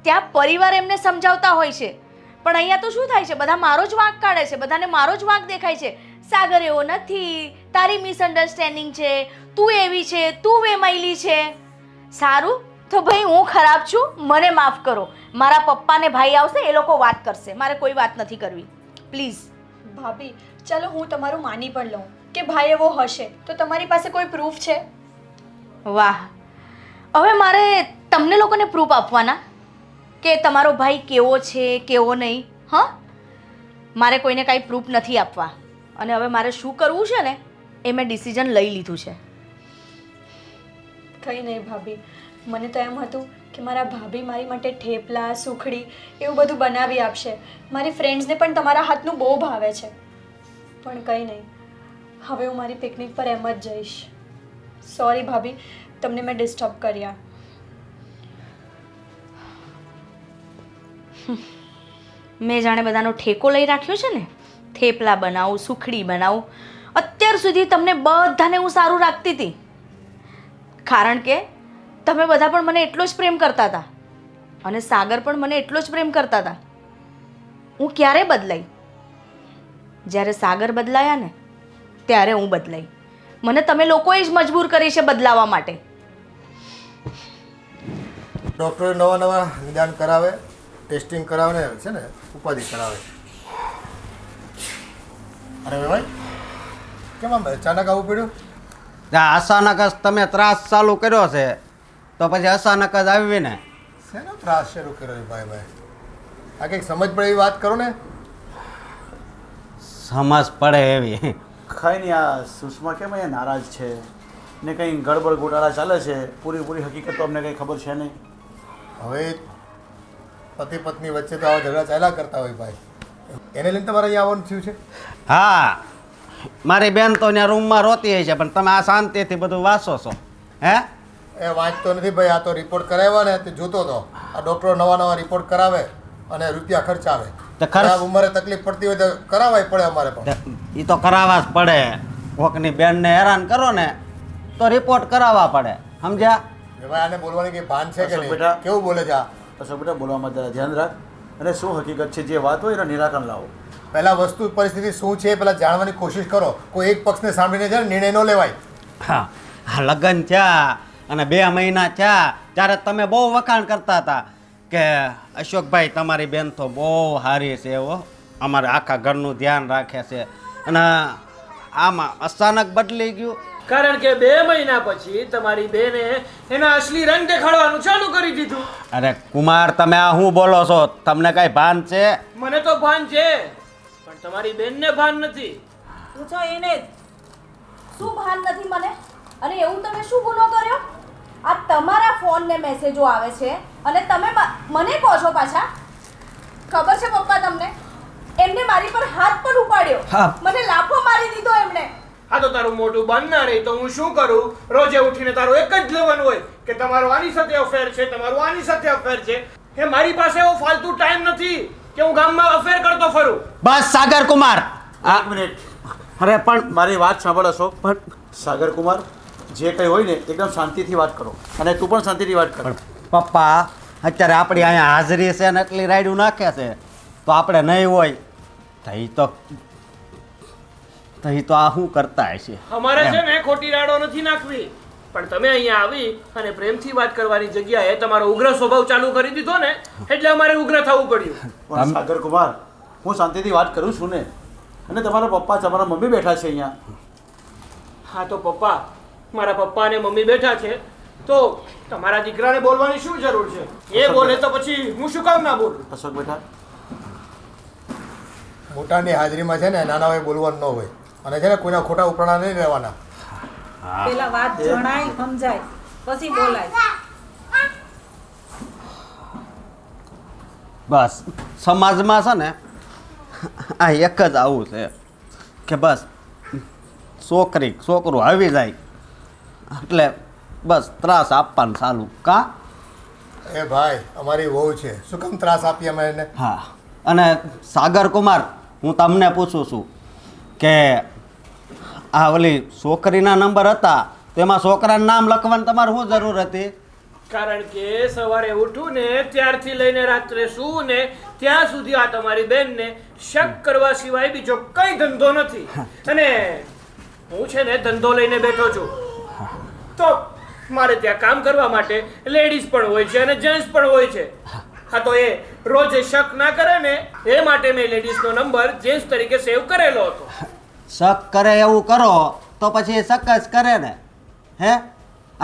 ત્યાં પરિવાર એમને સમજાવતા હોય છે. પણ અહીંયા તો શું થાય છે, બધા મારો જ વાંક કાઢે છે, બધાને મારો જ વાંક દેખાય છે. સાગર એવો નથી, તારી મિસઅન્ડરસ્ટેન્ડિંગ છે, તું એવી છે, તું વેમાયેલી છે. સારું તો ભાઈ હું ખરાબ છું, મને માફ કરો. મારા પપ્પા ને ભાઈ આવશે, એ લોકો વાત કરશે, મારે કોઈ વાત નથી કરવી. પ્લીઝ. ભાભી ચાલો હું તમારું માની પણ લઉં કે ભાઈ એવો હશે, તો તમારી પાસે કોઈ પ્રૂફ છે? વાહ, હવે મારે તમને લોકોને પ્રૂફ આપવાના કે તમારો ભાઈ કેવો છે કેવો નહીં? હા, મારે કોઈને કાંઈ પ્રૂફ નથી આપવા. અને હવે મારે શું કરવું છે ને એ મેં ડિસિઝન લઈ લીધું છે. કંઈ નહીં ભાભી, મને તો એમ હતું કે મારા ભાભી મારી માટે થેપલા, સુખડી એવું બધું બનાવી આપશે. મારી ફ્રેન્ડ્સને પણ તમારા હાથનું બહુ ભાવે છે. પણ કંઈ નહીં, હવે હું મારી પિકનિક પર એમ જ જઈશ. સોરી ભાભી, તમને મેં ડિસ્ટર્બ કર્યા. મેં જાણે બધાનો ઠેકો લઈ રાખ્યો છે ને. થેપલા બનાવું, સુખડી બનાવું. અત્યાર સુધી તમને બધાને હું સારું રાખતી હતી, કારણ કે તમે બધા પણ મને એટલો જ પ્રેમ કરતા હતા, અને સાગર પણ મને એટલો જ પ્રેમ કરતા હતા. હું ક્યારે બદલાઈ? જ્યારે સાગર બદલાયા ને ત્યારે હું બદલાઈ. મને તમે લોકોએ જ મજબૂર કરી છે બદલાવા માટે. ડૉક્ટરે નવા નિદાન કરાવે, ટેસ્ટિંગ કરાવે ને છે ને ઉપાધિ કરાવે. અરે ભાઈ કેમ આમ અચાનક આવું પડ્યું? અચાનક જ તમે ત્રાસ ચાલુ કર્યો છે તો પછી અચાનક જ આવી ને. શેનો ત્રાસ શરૂ કર્યો છે ભાઈ? આ કંઈક સમજ પડે એવી વાત કરો ને. સમજ પડે એવી ખાઈ નહીં. આ સુષ્મા કેમ અહીંયા નારાજ છે ને કંઈ ગડબડ ગોટાળા ચાલે છે? પૂરી હકીકત તો અમને કંઈ ખબર છે નહીં. હવે પતિ પત્ની વચ્ચે તો આવા ઝઘડા ચાલ્યા કરતા હોય ભાઈ, એને લઈને તમારે અહીંયા આવવાનું થયું છે? હા, મારી બેન તો ત્યાં રૂમમાં રોતી હોય છે, પણ તમે આ શાંતિથી બધું વાંચો છો. હે એ વાંચતો નથી ભાઈ, આ તો રિપોર્ટ કરાવ્યા ને તે જોતો હતો. આ ડૉક્ટરો નવા રિપોર્ટ કરાવે અને રૂપિયા ખર્ચાવે. ખરાબ ઉંમરે તકલીફ પડતી હોય તો કરાવવાય પડે અમારે પણ. એ તો કરાવવા જ પડે. કોકની બેનને હેરાન કરો ને તો રિપોર્ટ કરાવવા પડે, સમજ્યા? ભાઈ આને બોલવાની કઈ ભાન છે કે અશોક નહીં? બેટા. કેવું બોલે છે આ? અશોક બેટા, બોલવામાં જરા ધ્યાન રાખ અને શું હકીકત છે જે વાત હોય એનું નિરાકરણ લાવો. પહેલા વસ્તુ પરિસ્થિતિ શું છે પહેલા જાણવાની કોશિશ કરો. કોઈ એક પક્ષને સાંભળીને છે ને નિર્ણય ન લેવાય. હા, આ લગ્ન થયા અને 2 મહિના થયા ત્યારે તમે બહુ વખાણ કરતા હતા કે અશોકભાઈ તમારી બેન તો બહુ સારી છે, એવો અમારે આખા ઘરનું ધ્યાન રાખે છે. અને આમાં અચાનક બદલી ગયું. કારણ કે 2 મહિના પછી તમારી બેને એના અસલી રંગ દેખાડવાનું ચાલુ કરી દીધું. અરે કુમાર, તમે આ શું બોલો છો? તમને કઈ ભાન છે? મને તો ભાન છે, પણ તમારી બેનને ભાન નથી. પૂછો એને શું ભાન નથી મને? અને એવું તમે શું ગુનો કર્યો? આ તમારા ફોન ને મેસેજો આવે છે અને તમે મને કહો છો પાછા? ખબર છે પપ્પા તમને, એમને મારી પર હાથ પણ ઉપાડ્યો, હા. મને લાફો મારી દીધો એમને. હા તો તારું મોઢું બંધ ના રહી તો હું શું કરું? રોજે ઉઠીને તારું એક જ લેવાનું હોય કે તમારું આની સાથે અફેર છે, તમારું આની સાથે અફેર છે. એ મારી પાસે એવો ફાલતુ ટાઈમ નથી કે હું ગામમાં અફેર કરતો ફરું. બસ સાગર કુમાર. એક મિનિટ. અરે પણ મારી વાત સાંભળ અશોક. સાગર કુમાર, જે કંઈ હોય ને એકદમ શાંતિથી વાત કરો અને તું પણ શાંતિથી વાત કર. પપ્પા, અત્યારે આપણી અહીંયા હાજરી છે ને એટલી રાયડું નાખે છે, તો આપણે નહીં હોય તો એ તો આ શું કરતા હશે? અમારે છે ને ખોટી રાડો નથી નાખવી, પણ તમે અહીંયા આવી અને પ્રેમથી વાત કરવાની જગ્યાએ તમારો ઉગ્ર સ્વભાવ ચાલુ કરી દીધો ને એટલે અમારે ઉગ્ર થવું પડ્યું. પણ સાગર કુમાર, હું શાંતિથી વાત કરું છું ને, અને તમારા પપ્પા તમારા મમ્મી બેઠા છે અહીંયા. હા તો પપ્પા, મારા પપ્પા અને મમ્મી બેઠા છે તો તમારા દીકરાને બોલવાની શું જરૂર છે? એ બોલે તો પછી હું શું કામ ના બોલું? અશોક બેટા, મોટાની હાજરીમાં છે ને નાના હોય બોલવાનું ન હોય, અને છે ને કોઈના ખોટા ઉપરાણા નહીં રહેવાના. પેલા વાત જણાય સમજાય પછી બોલાય. બસ સમાજમાં છે ને આ એક જ આવું છે કે બસ છોકરું આવી જાય એટલે બસ ત્રાસ આપવાનું ચાલુ કા એ ભાઈ અમારી વહુ છે, શું કામ ત્રાસ આપીએ અમે એને? હા અને સાગર કુમાર હું તમને પૂછું છું કે આ ઓલી છોકરીના નંબર હતા તેમાં છોકરાનું નામ લખવાની તમારે શું જરૂર હતી? કારણ કે સવારે ઉઠું ને ત્યારથી લઈને રાત્રે સૂવું ને ત્યાં સુધી આ તમારી બેનને શક કરવા સિવાય બીજો કઈ ધંધો નથી. અને હું છે ને ધંધો લઈને બેઠો છું તો મારે ત્યાં કામ કરવા માટે લેડીઝ પણ હોય છે અને જેન્ટ્સ પણ હોય છે. હા તો એ રોજે શક ના કરે ને એ માટે મેં લેડીઝનો નંબર જેન્ટ્સ તરીકે સેવ કરેલો હતો. શક કરે એવું કરો તો પછી એ શક જ કરે ને. હે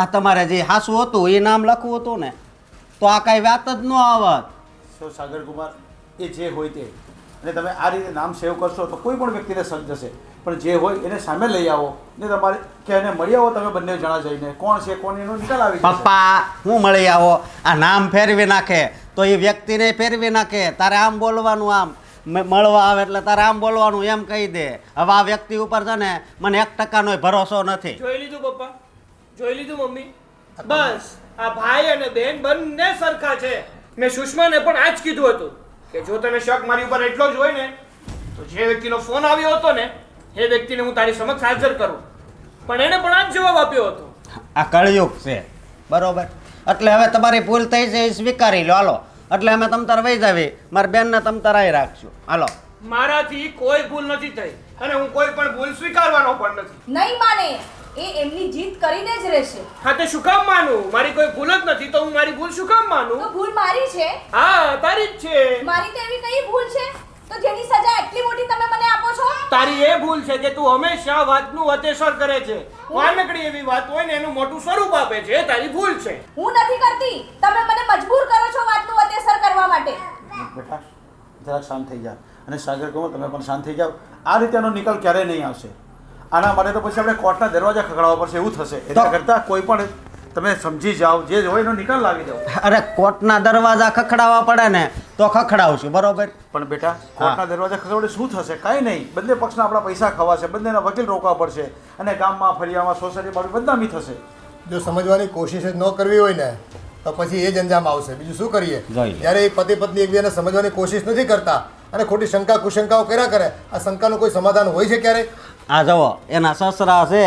આ તમારે જે હાસું હતું એ નામ લખવું હતું ને તો આ કાંઈ વાત જ ન આવત. સો સાગર કુમાર, એ જે હોય તે, અને તમે આ રીતે નામ સેવ કરશો તો કોઈ પણ વ્યક્તિને શક જશે, પણ જે હોય એને સામે લઈ આવો ને તમારે કે એને મળી આવો તમે બંને જણા જઈને કોણ છે કોણ એનો નિકાલ આવી જશે. પપ્પા હું મળી આવો, આ નામ ફેરવી નાખે તો એ વ્યક્તિને ફેરવી નાખે. તારે આમ બોલવાનું, આમ મળવા આવે એટલે તારે આમ બોલવાનું એમ કહી દે. હવે આ વ્યક્તિ ઉપર છે ને મને 1% ભરોસો નથી. જોઈ લીધું પપ્પા, જોઈ લીધું મમ્મી. બસ આ ભાઈ અને બેન બંને સરખા છે. મેં સુષ્માને પણ આ જ કીધું હતું કે જો તને શક મારી ઉપર એટલો જ હોય ને તો જે વ્યક્તિનો ફોન આવ્યો હતો ને એ વ્યક્તિને હું તારી સમક્ષ હાજર કરું. પણ એને પણ આ જ જવાબ આપ્યો હતો. આ કળયુગ છે બરોબર, એટલે હવે તમારી ભૂલ થઈ છે એ સ્વીકારી લો. હાલો એટલે અમે તમ તાર વહી જાવી, મારી બેનને તમ તાર આવી રાખશું. હાલો. મારાથી કોઈ ભૂલ નથી થઈ અને હું કોઈ પણ ભૂલ સ્વીકારવાનો પણ નથી. નહીં માને, એ એમની જીત કરીને જ રહેશે. હા તે શું કામ માનું? મારી કોઈ ભૂલ જ નથી તો હું મારી ભૂલ શું કામ તો માનું? ભૂલ મારી છે. હા તારી જ છે. મારી તો એવી કઈ ભૂલ છે તો જેની સજા એટલી મોટી તમે મને આપો છો? તારી એ ભૂલ છે કે તું હંમેશા વાતનું અતેસર કરે છે. નાનકડી એવી વાત હોય ને એનું મોટું સ્વરૂપ આપે છે, એ તારી ભૂલ છે. હું નથી કરતી, તમે મને મજબૂર કરો છો વાતનું અતેસર કરવા માટે. બેટા જરાક શાંત થઈ જા, અને સાગર કુમાર તમે પણ શાંત થઈ જાઓ. આ રીતે એનો નિકાલ ક્યારેય નહીં આવશે. આના માટે તો પછી આપણે કોર્ટના દરવાજા ખખડાવવા પડશે, એવું થશે. એના કરતાં કોઈ પણ તમે સમજી જાઓ, જે હોય એનો નિકાલ લાવી દો. અરે કોર્ટના દરવાજા ખખડાવવા પડે ને તો ખખડાવશું બરોબર, પણ બેટા કોર્ટના દરવાજા ખખડાવડે શું થશે? કાંઈ નહીં. બંને પક્ષના આપણા પૈસા ખવાશે, બંનેના વકીલ રોકવા પડશે, અને ગામમાં ફળિયામાં સોસાયટીમાં બદનામી થશે. જો સમજવાની કોશિશ જ ન કરવી હોય ને તો પછી એ જ અંજામ આવશે. બીજું શું કરીએ? જોઈ લે. જ્યારે એ પતિ પત્ની એકબીજાને સમજવાની કોશિશ નથી કરતા અને ખોટી શંકા કુશંકાઓ કર્યા કરે, આ શંકાનું કોઈ સમાધાન હોય છે ક્યારે? આ જુઓ એના સસરા છે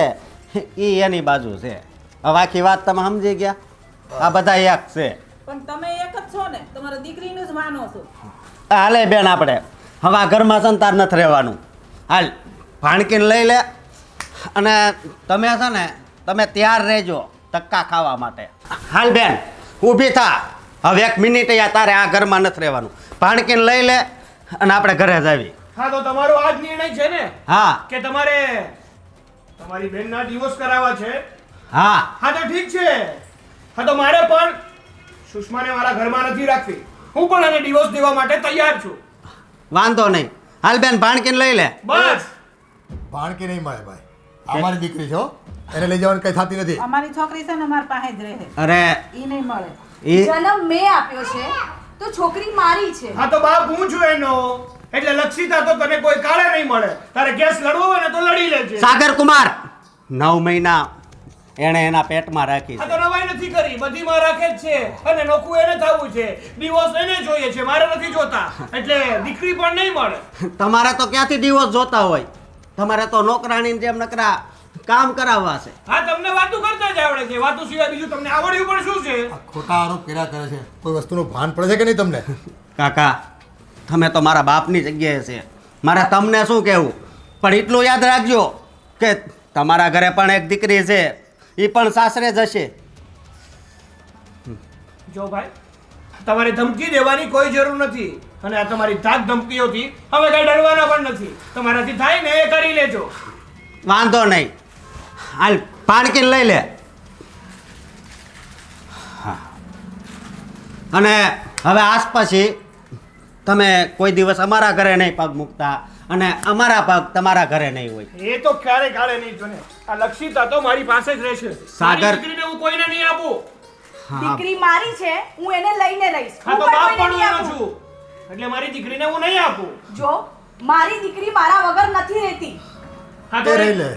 એ એની બાજુ છે. હવે આખી વાત તમે સમજી ગયા. આ બધા એક છે. પણ તમે એક જ છો ને, તમારા દીકરીનું જ માનો છો. હાલે બેન આપણે હવે આ ઘરમાં છે ને તાર નથી રહેવાનું. હાલ ભાણકીને લઈ લે અને તમે છે ને તમે તૈયાર રહેજો ધક્કા ખાવા માટે. હાલ બેન ઊભી થા, હવે 1 મિનિટ તારે આ ઘરમાં નથી રહેવાનું. ભાણકીને લઈ લે અને આપણે ઘરે જાવી. હા તો તમારો આ જ નિર્ણય છે ને હા કે તમારે તમારી બેનના ડિવોર્સ કરાવવા છે? હા હા તો ઠીક છે. હા તો મારે પણ સુષ્માને મારા ઘરમાં નથી રાખવી. હું પણ એને ડિવોર્સ દેવા માટે તૈયાર છું. વાંધો નહીં. હાલ બેન ભાણકીને લઈ લે. બસ ભાણકી નહીં મળે ભાઈ, અમારી દીકરી છો, એને લઈ જવાની કઈ થતી નથી. અમારી છોકરી છે ને અમારી પાસે જ રહે, અરે ઈ નહીં મળે. એ જન્મ મેં આપ્યો છે તો છોકરી મારી છે. હા તો બાપ હું છું એનો, એટલે લક્ષિતા તો તને કોઈ કાળે નહીં મળે. તારે કેસ લડવો હોય ને તો લડી લેજે. સાગર કુમાર 9 મહિના એણે એના પેટમાં રાખી આ છે. તો નવાઈ નથી કરી, બધીમાં રાખે જ છે અને નોખું એને થવું છે. ડિવોર્સ એને જોઈએ છે, મારે નથી જોતા. એટલે દીકરી પણ નહીં મળે. તમારે તો ક્યાંથી ડિવોર્સ જોતા હોય? તમારે તો નોકરાણીની જેમ નકરા કામ કરાવવા છે. હા તમને વાતું કરતા જ આવડે છે, વાતું સિવાય બીજું તમને આવડ્યું પણ શું છે? આ ખોટા આરોપ કર્યા કરે છે. કોઈ વસ્તુનું ભાન પડે છે કે નહીં તમને? કાકા તમે તો મારા બાપની જગ્યાએ છે, મારે તમને શું કહેવું, પણ એટલું યાદ રાખજો કે તમારા ઘરે પણ એક દીકરી છે, એ પણ સાસરે જશે. જો ભાઈ તમારે ધમકી દેવાની કોઈ જરૂર નથી અને આ તમારી ધાક ધમકીઓથી હવે કઈ ડરવાના પણ નથી. તમારાથી થાય ને એ કરી લેજો. વાંધો નહીં. હાલ ભાણકીને લઈ લે. હા અને હવે આસપાસી તમે કોઈ દિવસ અમારા ઘરે નહીં પગ મૂકતા અને અમારા પગ તમારા ઘરે નહીં હોય. એ તો ક્યારે કાળે નહીં જોને. આ લક્ષિતા તો મારી પાસે જ રહેશે. સાગર- મારી દીકરીને હું કોઈને નહીં આપું. હા દીકરી મારી છે, હું એને લઈને રહીશ. હા હું તો પણ બાપ કોઈને પણ નહીં એનો આપું. છું. એટલે મારી દીકરીને હું નહીં આપું. જો મારી દીકરી મારા વગર નથી રહેતી. હા તે તો રહી લે.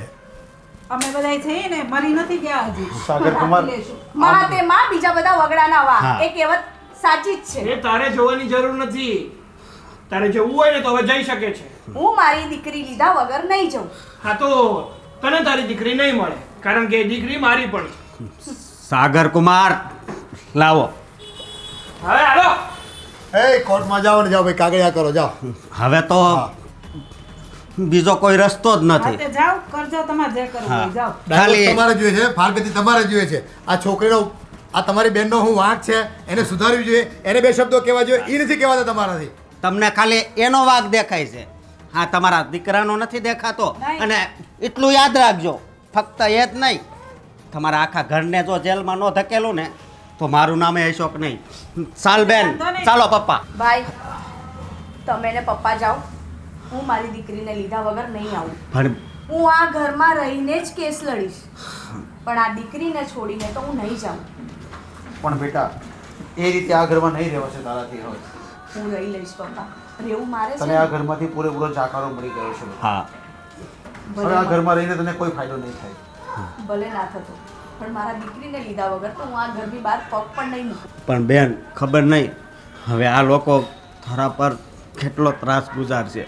અમે બધા છીએ ને મરી નથી ગયા હજી. સાગર કુમાર માં તે માં બીજા બધા વગડાના વા. હા. એ કહેવત સાચી જ છે. એ તારે જોવાની જરૂર નથી. તારે જવું હોય ને તો હવે જઈ શકે છે. હું મારી દીકરી લીધા વગર નહીં જઉં. હા તો તને તારી દીકરી નહીં મળે, કારણ કે એ દીકરી મારી પણ છે. સાગર કુમાર લાવો. હવે હાલો. એ કોર્ટમાં જાઓ ને જાઓ ભાઈ, કાગળિયા કરો, જાઓ. હવે તો બીજો કોઈ રસ્તો જ હા નથી. તે જાઓ કરજો તમારે જે કરવું હોય જાઓ. ડાયવોર્સ ખાલી- તમારે જોઈએ છે, ફારગતી તમારે જોઈએ છે. આ છોકરીનો, આ તમારી બેનનો હું વાંક છે, એને સુધારવી જોઈએ, એને બે શબ્દો કહેવા જોઈએ, એ નથી કહેવાતા તમારાથી. તમને ખાલી એનો વાગ દેખાય છે, હા તમારા દીકરાનો નથી દેખાતો. નહીં. અને એટલું યાદ રાખજો, ફક્ત એ જ નહીં, તમારા આખા ઘરને જો જેલમાં ન ધકેલું ને તો મારું નામ અશોક નહીં. ચાલ બેન, વાંધો નહીં. ચાલો પપ્પા. ભાઈ તમે ને પપ્પા જાઓ. હું મારી દીકરીને લીધા વગર નહીં આવું. પણ હું આ ઘરમાં રહીને જ કેસ લડીશ, પણ આ દીકરીને છોડીને તો હું નહીં જાઉં. પણ બેટા એ રીતે આ ઘરમાં નહીં રહેવાશે તારાથી હવે. હું રહી લઈશ પપ્પા. રહેવું મારે છે તને આ ઘરમાંથી પૂરેપૂરો જાકારો મળી ગયો છે. હા, હવે આ ઘરમાં રહીને તને કોઈ ફાયદો નહીં થાય. ભલે ના થતો, પણ મારા દીકરીને લીધા વગર તો હું આ ઘરની બહાર પગ પણ નહીં મૂકું. પણ બેન ખબર નહીં હવે આ લોકો તારા પર કેટલો ત્રાસ ગુજારશે.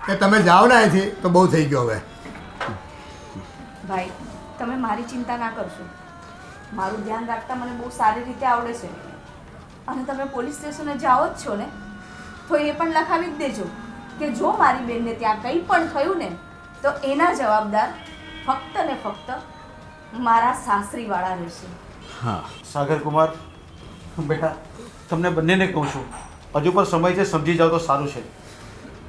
કે તમે જાઓ ને અહીંથી તો બહુ થઈ ગયો હવે. ભાઈ તમે મારી ચિંતા ના કરશો. મારું ધ્યાન રાખતા મને બહુ સારી રીતે આવડે છે. અને તમે પોલીસ સ્ટેશને જાઓ જ છો ને, તો એ પણ લખાવી જ દેજો કે જો મારી બેનને ત્યાં કંઈ પણ થયું ને તો એના જવાબદાર ફક્ત ને ફક્ત મારા સાસરીવાળા રહેશે. હા, સાગર કુમાર બેટા તમને બંનેને કહું છું, હજુ પણ સમય છે, સમજી જાઓ તો સારું છે,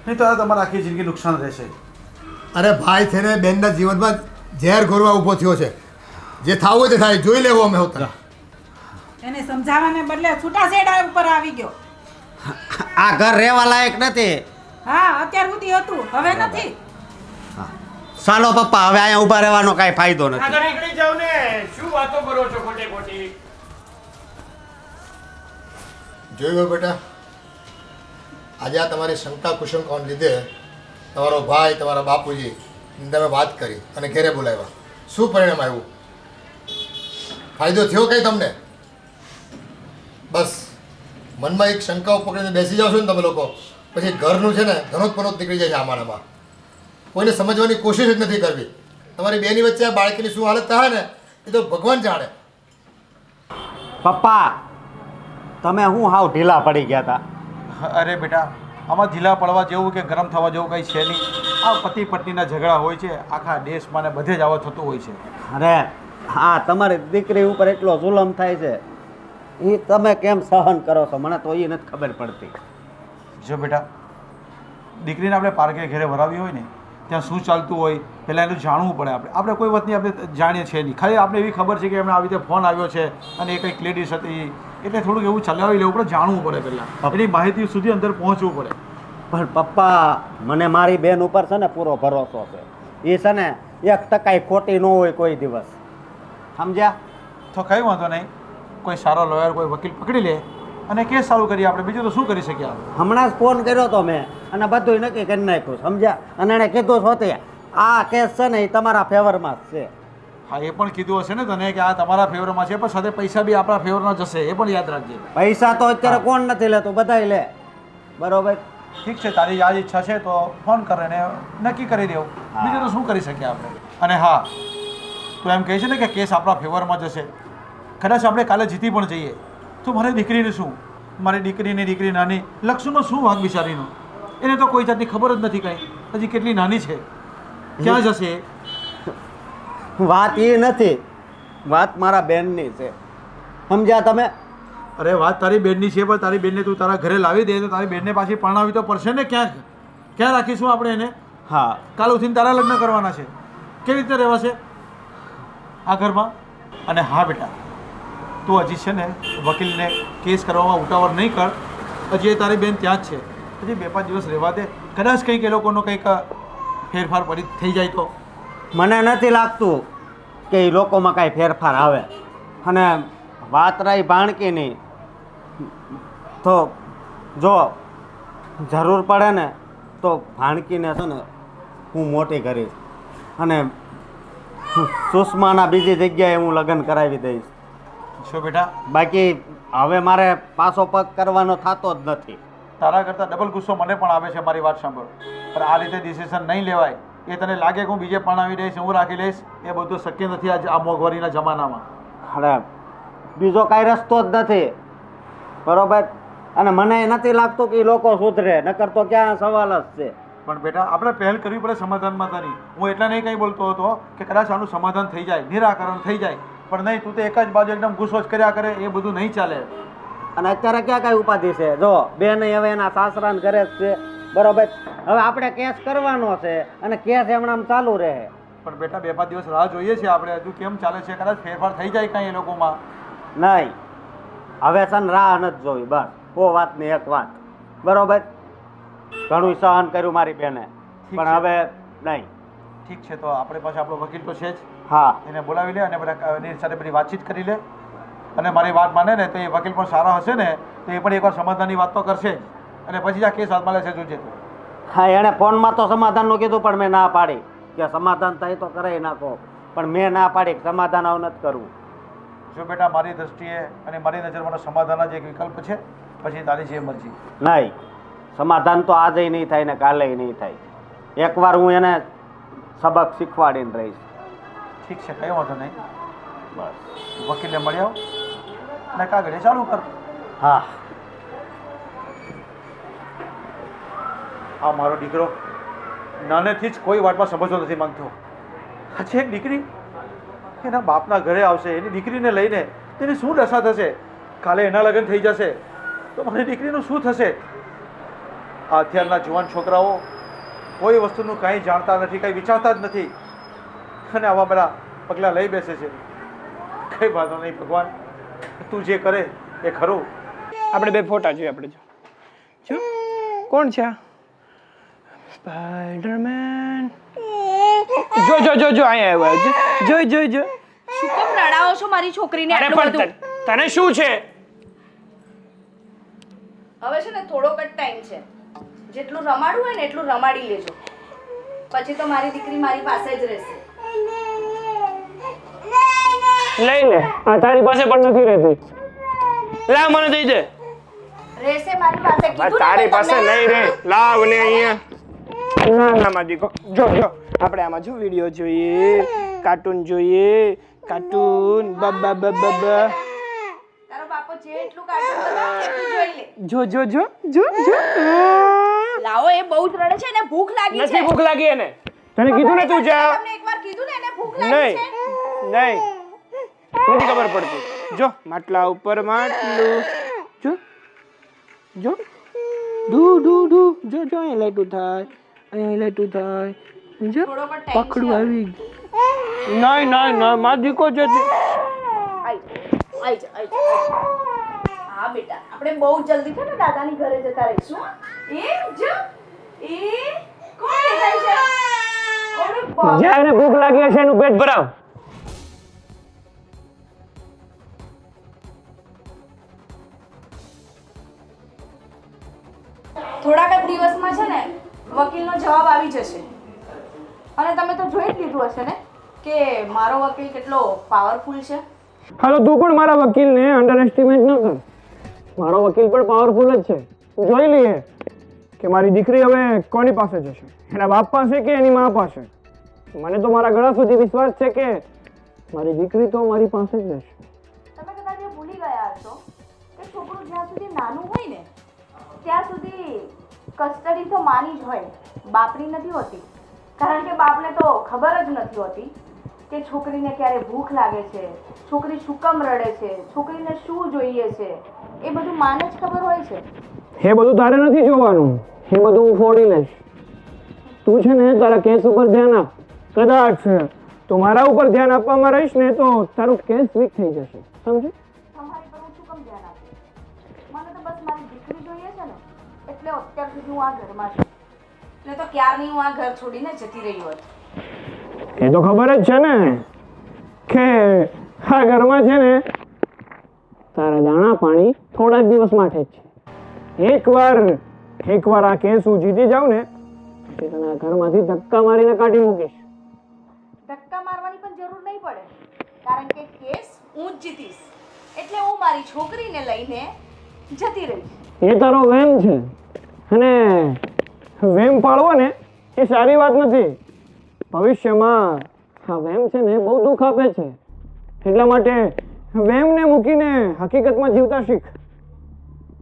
નહીં તો આ તમારા આખી જિંદગી નુકસાન રહેશે. અરે ભાઈ છે ને બેનના જીવનમાં ઝેર ઘોરવા ઊભો થયો છે. જે થાવું હોય તે થાય, જોઈ લેવો અમે હોતા. એને સમજાવવાને બદલે છૂટાછેડા ઉપર આવી ગયો. આ ઘર રહેવા લાયક નથી. હા અત્યાર સુધી હતું હવે નથી. ચાલો પપ્પા, હવે અહીંયા ઊભા રહેવાનો કાંઈ ફાયદો નથી. આગળ નીકળી જાવ ને, શું વાતો કરો છો ખોટે ખોટી? જોયું બેટા, આજે આ તમારી શંકા કુશંકાઓને લીધે તમારો ભાઈ, તમારા બાપુજી તમે વાત કરી અને ઘેરે બોલાવ્યા. શું પરિણામ આવ્યું? ફાયદો થયો કંઈ તમને? બસ મનમાં એક શંકાઓ પકડીને બેસી જાઓ છો ને તમે લોકો, પછી ઘરનું છે ને ધનોત્પનોત નીકળી જાય છે આમાંમાં. કોઈને સમજવાની કોશિશ જ નથી કરવી. તમારી બેની વચ્ચે આ બાળકીની શું હાલત થાય ને એ તો ભગવાન જાણે. પપ્પા તમે હું હાવ ઢીલા પડી ગયા હતા. અરે બેટા આમાં ઢીલા પડવા જેવું કે ગરમ થવા જેવું કંઈ છે નહીં. આ પતિ પત્નીના ઝઘડા હોય છે, આખા દેશમાં ને બધે જ આવા થતું હોય છે. અરે હા, તમારી દીકરી ઉપર એટલો જુલમ થાય છે, એ તમે કેમ સહન કરો છો મને તો એ નથી ખબર પડતી. જો બેટા દીકરીને આપણે પાર્કે ઘરે ભરાવી હોય ને ત્યાં શું ચાલતું હોય પહેલાં એનું જાણવું પડે. આપણે કોઈ વતની આપણે જાણીએ છીએ નહીં, ખાલી આપણે એવી ખબર છે કે એમને આવી રીતે ફોન આવ્યો છે અને એ કંઈક લેડીઝ હતી, એટલે થોડુંક એવું ચલાવી લેવું પડે, જાણવું પડે પહેલાં, એની માહિતી સુધી અંદર પહોંચવું પડે. પણ પપ્પા મને મારી બેન ઉપર છે ને પૂરો ભરોસો છે. એ છે ને 1% ખોટી ન હોય કોઈ દિવસ, સમજ્યા? તો કંઈ વાંધો નહીં, કોઈ સારો લોયર કોઈ વકીલ પકડી લે અને કેસ ચાલુ કરીએ આપણે, બીજું તો શું કરી શકીએ આપણે. હમણાં જ ફોન કર્યો તો મેં અને બધું નક્કી કરી નાખ્યું, સમજ્યા? અને એણે કીધું હોતે આ કેસ છે ને એ તમારા ફેવરમાં જ છે. હા એ પણ કીધું હશે ને તને કે આ તમારા ફેવરમાં છે, પણ સાથે પૈસા બી આપણા ફેવરના જશે, એ પણ યાદ રાખજે. પૈસા તો અત્યારે કોણ નથી લેતું, બધાય લે, બરોબર? ઠીક છે, તારી આ જ ઈચ્છા છે તો ફોન કરે ને નક્કી કરી દેવું, બીજું તો શું કરી શકીએ આપણે. અને હા તું એમ કહે છે ને કે કેસ આપણા ફેવરમાં જશે, કદાચ આપણે કાલે જીતી પણ જઈએ તો મારી દીકરીને શું, મારી દીકરી નાની, લક્ષનો શું વાંક બિચારીનો, એને તો કોઈ જાતની ખબર જ નથી કંઈ, હજી કેટલી નાની છે, ક્યાં જશે. વાત એ નથી, વાત મારા બેનની છે, સમજ્યા તમે? અરે વાત તારી બેનની છે, પણ તારી બેનને તું તારા ઘરે લાવી દે તો તારી બેનને પાછી પરણાવી તો પડશે ને. ક્યાં રાખીશું આપણે એને? હા, કાલ ઉઠીને તારા લગ્ન કરવાના છે, કેવી રીતે રહેવાશે આ ઘરમાં? અને હા બેટા તું હજી છે ને વકીલને કેસ કરવામાં ઉતાવળ નહીં કર, હજી એ તારી બેન ત્યાં જ છે, હજી 2-5 દિવસ રહેવા દે, કદાચ કંઈક એ લોકોનો કંઈક ફેરફાર પડી થઈ જાય તો. મને નથી લાગતું કે એ લોકોમાં કાંઈ ફેરફાર આવે. અને વાત રહી ભાણકીની, તો જો જરૂર પડે ને તો ભાણકીને છે ને હું મોટી કરીશ અને સુષ્માના બીજી જગ્યાએ હું લગ્ન કરાવી દઈશ. શું બેટા, બાકી હવે મારે પાછો પગ કરવાનો થતો જ નથી. તારા કરતાં ડબલ ગુસ્સો મને પણ આવે છે. મારી વાત સાંભળ, પણ આ રીતે ડિસિઝન નહીં લેવાય. એ તને લાગે કે હું બીજે પરણાવી દઈશ, હું રાખી લઈશ, એ બધું શક્ય નથી આ મોંઘવારીના જમાનામાં. અરે બીજો કાંઈ રસ્તો જ નથી, બરોબર? અને મને નથી લાગતું કે એ લોકો સુધરે, નકર તો ક્યાં સવાલ જ છે. પણ બેટા, આપણે પહેલ કરવી પડે સમાધાનમાં તારી. હું એટલા નહીં કંઈ બોલતો હતો કે કદાચ આનું સમાધાન થઈ જાય, નિરાકરણ થઈ જાય, પણ નહીં, તું તો એક જ બાજુ એકદમ ગુસ્સો જ કર્યા કરે, એ બધું નહીં ચાલે. અને અત્યારે ક્યાં કાંઈ ઉપાધિ છે? જો બેન હવે એના સાસરાને ઘરે જ છે, બરોબર? હવે આપણે કેસ કરવાનો છે અને કેસ એમણામ ચાલુ રહે. પણ બેટા, 2-5 દિવસ રાહ જોઈએ છીએ આપણે. હજુ કેમ ચાલે છે? કદાચ ફેરફાર થઈ જાય કાંઈ એ લોકોમાં. નહીં, હવે છે ને રાહ નથી જોવી, બસ. ઓ વાતની એક વાત, બરોબર? ઘણું સહન કર્યું મારી બેને, પણ હવે નહીં. ઠીક છે, તો આપણે પાસે આપણો વકીલ તો છે જ. હા, એને બોલાવી લે અને બધા એની સાથે બધી વાતચીત કરી લે. અને મારી વાત માને ને તો એ વકીલ પણ સારા હશે ને, તો એ પણ એકવાર સમાધાનની વાત તો કરશે જ. અને પછી આ કેસ હાથમાં લેશે, જોજે તું. હા, એણે ફોનમાં તો સમાધાનનું કીધું, પણ મેં ના પાડી કે સમાધાન થાય તો કરાવી નાખો. પણ મેં ના પાડી કે સમાધાન આવું નથી કરવું. જો બેટા, મારી દ્રષ્ટિએ અને મારી નજરમાં સમાધાન જ એક વિકલ્પ છે. પછી તારી જે મરજી. નહીં, સમાધાન તો આજે નહીં થાય ને કાલે નહીં થાય. એકવાર હું એને સબક શીખવાડીને રહીશ. ઠીક છે, કઈ વાંધો નહીં. બસ. વકીલને મળી આવ અને કાગળે ચાલુ કર. હા, આ મારો દીકરો નાનેથી જ કોઈ વાતમાં સમજવો નથી માંગતો. આ છે એક દીકરી, એના બાપના ઘરે આવશે, એની દીકરીને લઈને તેની શું દશા થશે? કાલે એના લગ્ન થઈ જશે તો મારી દીકરીનું શું થશે? આ અત્યારના જુવાન છોકરાઓ કોઈ વસ્તુનું કાંઈ જાણતા નથી, કંઈ વિચારતા જ નથી, અને આવા બધા પગલાં લઈ બેસે છે. કંઈ વાંધો નહીં ભગવાન, તું જે કરે એ ખરું. આપણે બે ફોટા જોઈએ. આપણે જો કોણ છે આ? સ્પાઈડરમેન. જો જો જો જો અહીંયા આવ્યો. જોઈ જોઈ જો. શું કેમ રડાવો છો મારી છોકરીને અરે આટલું પણ બધું? તને શું છે? હવે છે ને થોડોક જ ટાઈમ છે, જેટલું રમાડવું હોય ને એટલું રમાડી લેજો, પછી તો મારી દીકરી મારી પાસે જ રહેશે. લઈ લે, આ તારી પાસે પણ નથી રહેતી. લાવ, મને દઈ દે. રહેશે મારી પાસે, કીધું ને તારી મેં પાસે તમને. નહીં રે. લાવ ને અહીંયા. ના ના માં દીકો, જો જો આપણે આમાં જો વિડિયો જોઈએ, કાર્ટૂન જોઈએ, કાર્ટૂન બબ બબ બબ. તારો બાપો જેટલું કાર્ટૂન બતાવે એટલું જોઈ લે. જો જો જો જો જો. લાવો, એ બહુ જ રડે છે, એને ભૂખ લાગી છે. નથી ભૂખ લાગી એને? તને કીધું ને તું જા. તમને એકવાર કીધું ને એને ભૂખ લાગી નહીં છે. નહીં, નથી ખબર પડતી. જો માટલા ઉપર માટલું, જો જો ડુ ડુ ડુ, જો જો અહીં લાઈટું થાય, અહીં લાઈટું થાય, જો થોડોક જ time પકડું છે. આવી ગયું. નહીં નહીં નહીં, માં દીકો છે તે. આઈ જા, આઈ જા. હા બેટા, આપણે બહુ જલ્દી છે ને દાદાની ઘરે જતા રહીશું. એ જો એ કોણ દેખાય છે? ઓરે બાપ. જ્યાં એને ભૂખ લાગી હશે એનું પેટ ભરાવ. થોડાક જ દિવસમાં છે ને વકીલનો જવાબ આવી જશે, અને તમે તો જોઈ જ લીધું હશે ને કે મારો વકીલ કેટલો પાવરફુલ છે. હાલો, તું પણ મારા વકીલને અંડર એસ્ટિમેટ ન કર. મારો વકીલ પણ પાવરફુલ જ છે. જોઈ લઈએ કે મારી દીકરી હવે કોની પાસે જશે, એના બાપ પાસે કે એની મા પાસે. મને તો મારા ગળા સુધી વિશ્વાસ છે કે મારી દીકરી તો મારી પાસે જ રહેશે. તમે કદાચ એ ભૂલી ગયા હશો કે છોકરું જ્યાં સુધી નાનું હોય ને ત્યાં સુધી કસ્ટડી તો માની જ હોય, બાપની નથી હોતી. કારણ કે બાપને તો ખબર જ નથી હોતી કે છોકરીને ક્યારે ભૂખ લાગે છે, છોકરી શું કામ રડે છે, છોકરીને શું જોઈએ છે, એ બધું માને જ ખબર હોય છે. એ બધું તારે નથી જોવાનું, એ બધું હું ફોડી લઈશ. તું છે ને તારા કેસ ઉપર ધ્યાન આપ. કદાચ તું મારા ઉપર ધ્યાન આપવામાં રહીશ ને તો તારું કેસ વીક થઈ જશે, સમજે? તમારી પર હું શું કામ ધ્યાન આપું? મને તો બસ મારી દીકરી જોઈએ છે ને, એટલે અત્યાર સુધી હું આ ઘરમાં છું. એટલે તો ક્યારની હું આ ઘર છોડીને જતી રહી હોત. એ તો ખબર જ છે ને કે આ ઘરમાં છે ને તારા દાણા પાણી થોડા જ દિવસ માટે જ છે. એકવાર આ કેસ હું જીતી જાઉં ને પછી તને આ ઘરમાંથી ધક્કા મારીને કાઢી મૂકીશ. ધક્કા મારવાની પણ જરૂર નહીં પડે, કારણ કે કેસ હું જ જીતીશ. એટલે હું મારી છોકરીને લઈને જતી રહીશ. એ તારો વેમ છે, અને વેમ પાળવો ને એ સારી વાત નથી. ભવિષ્યમાં આ વેમ છે ને બહુ દુઃખ આપે છે. એટલા માટે વેમને મૂકીને હકીકતમાં જીવતા શીખ.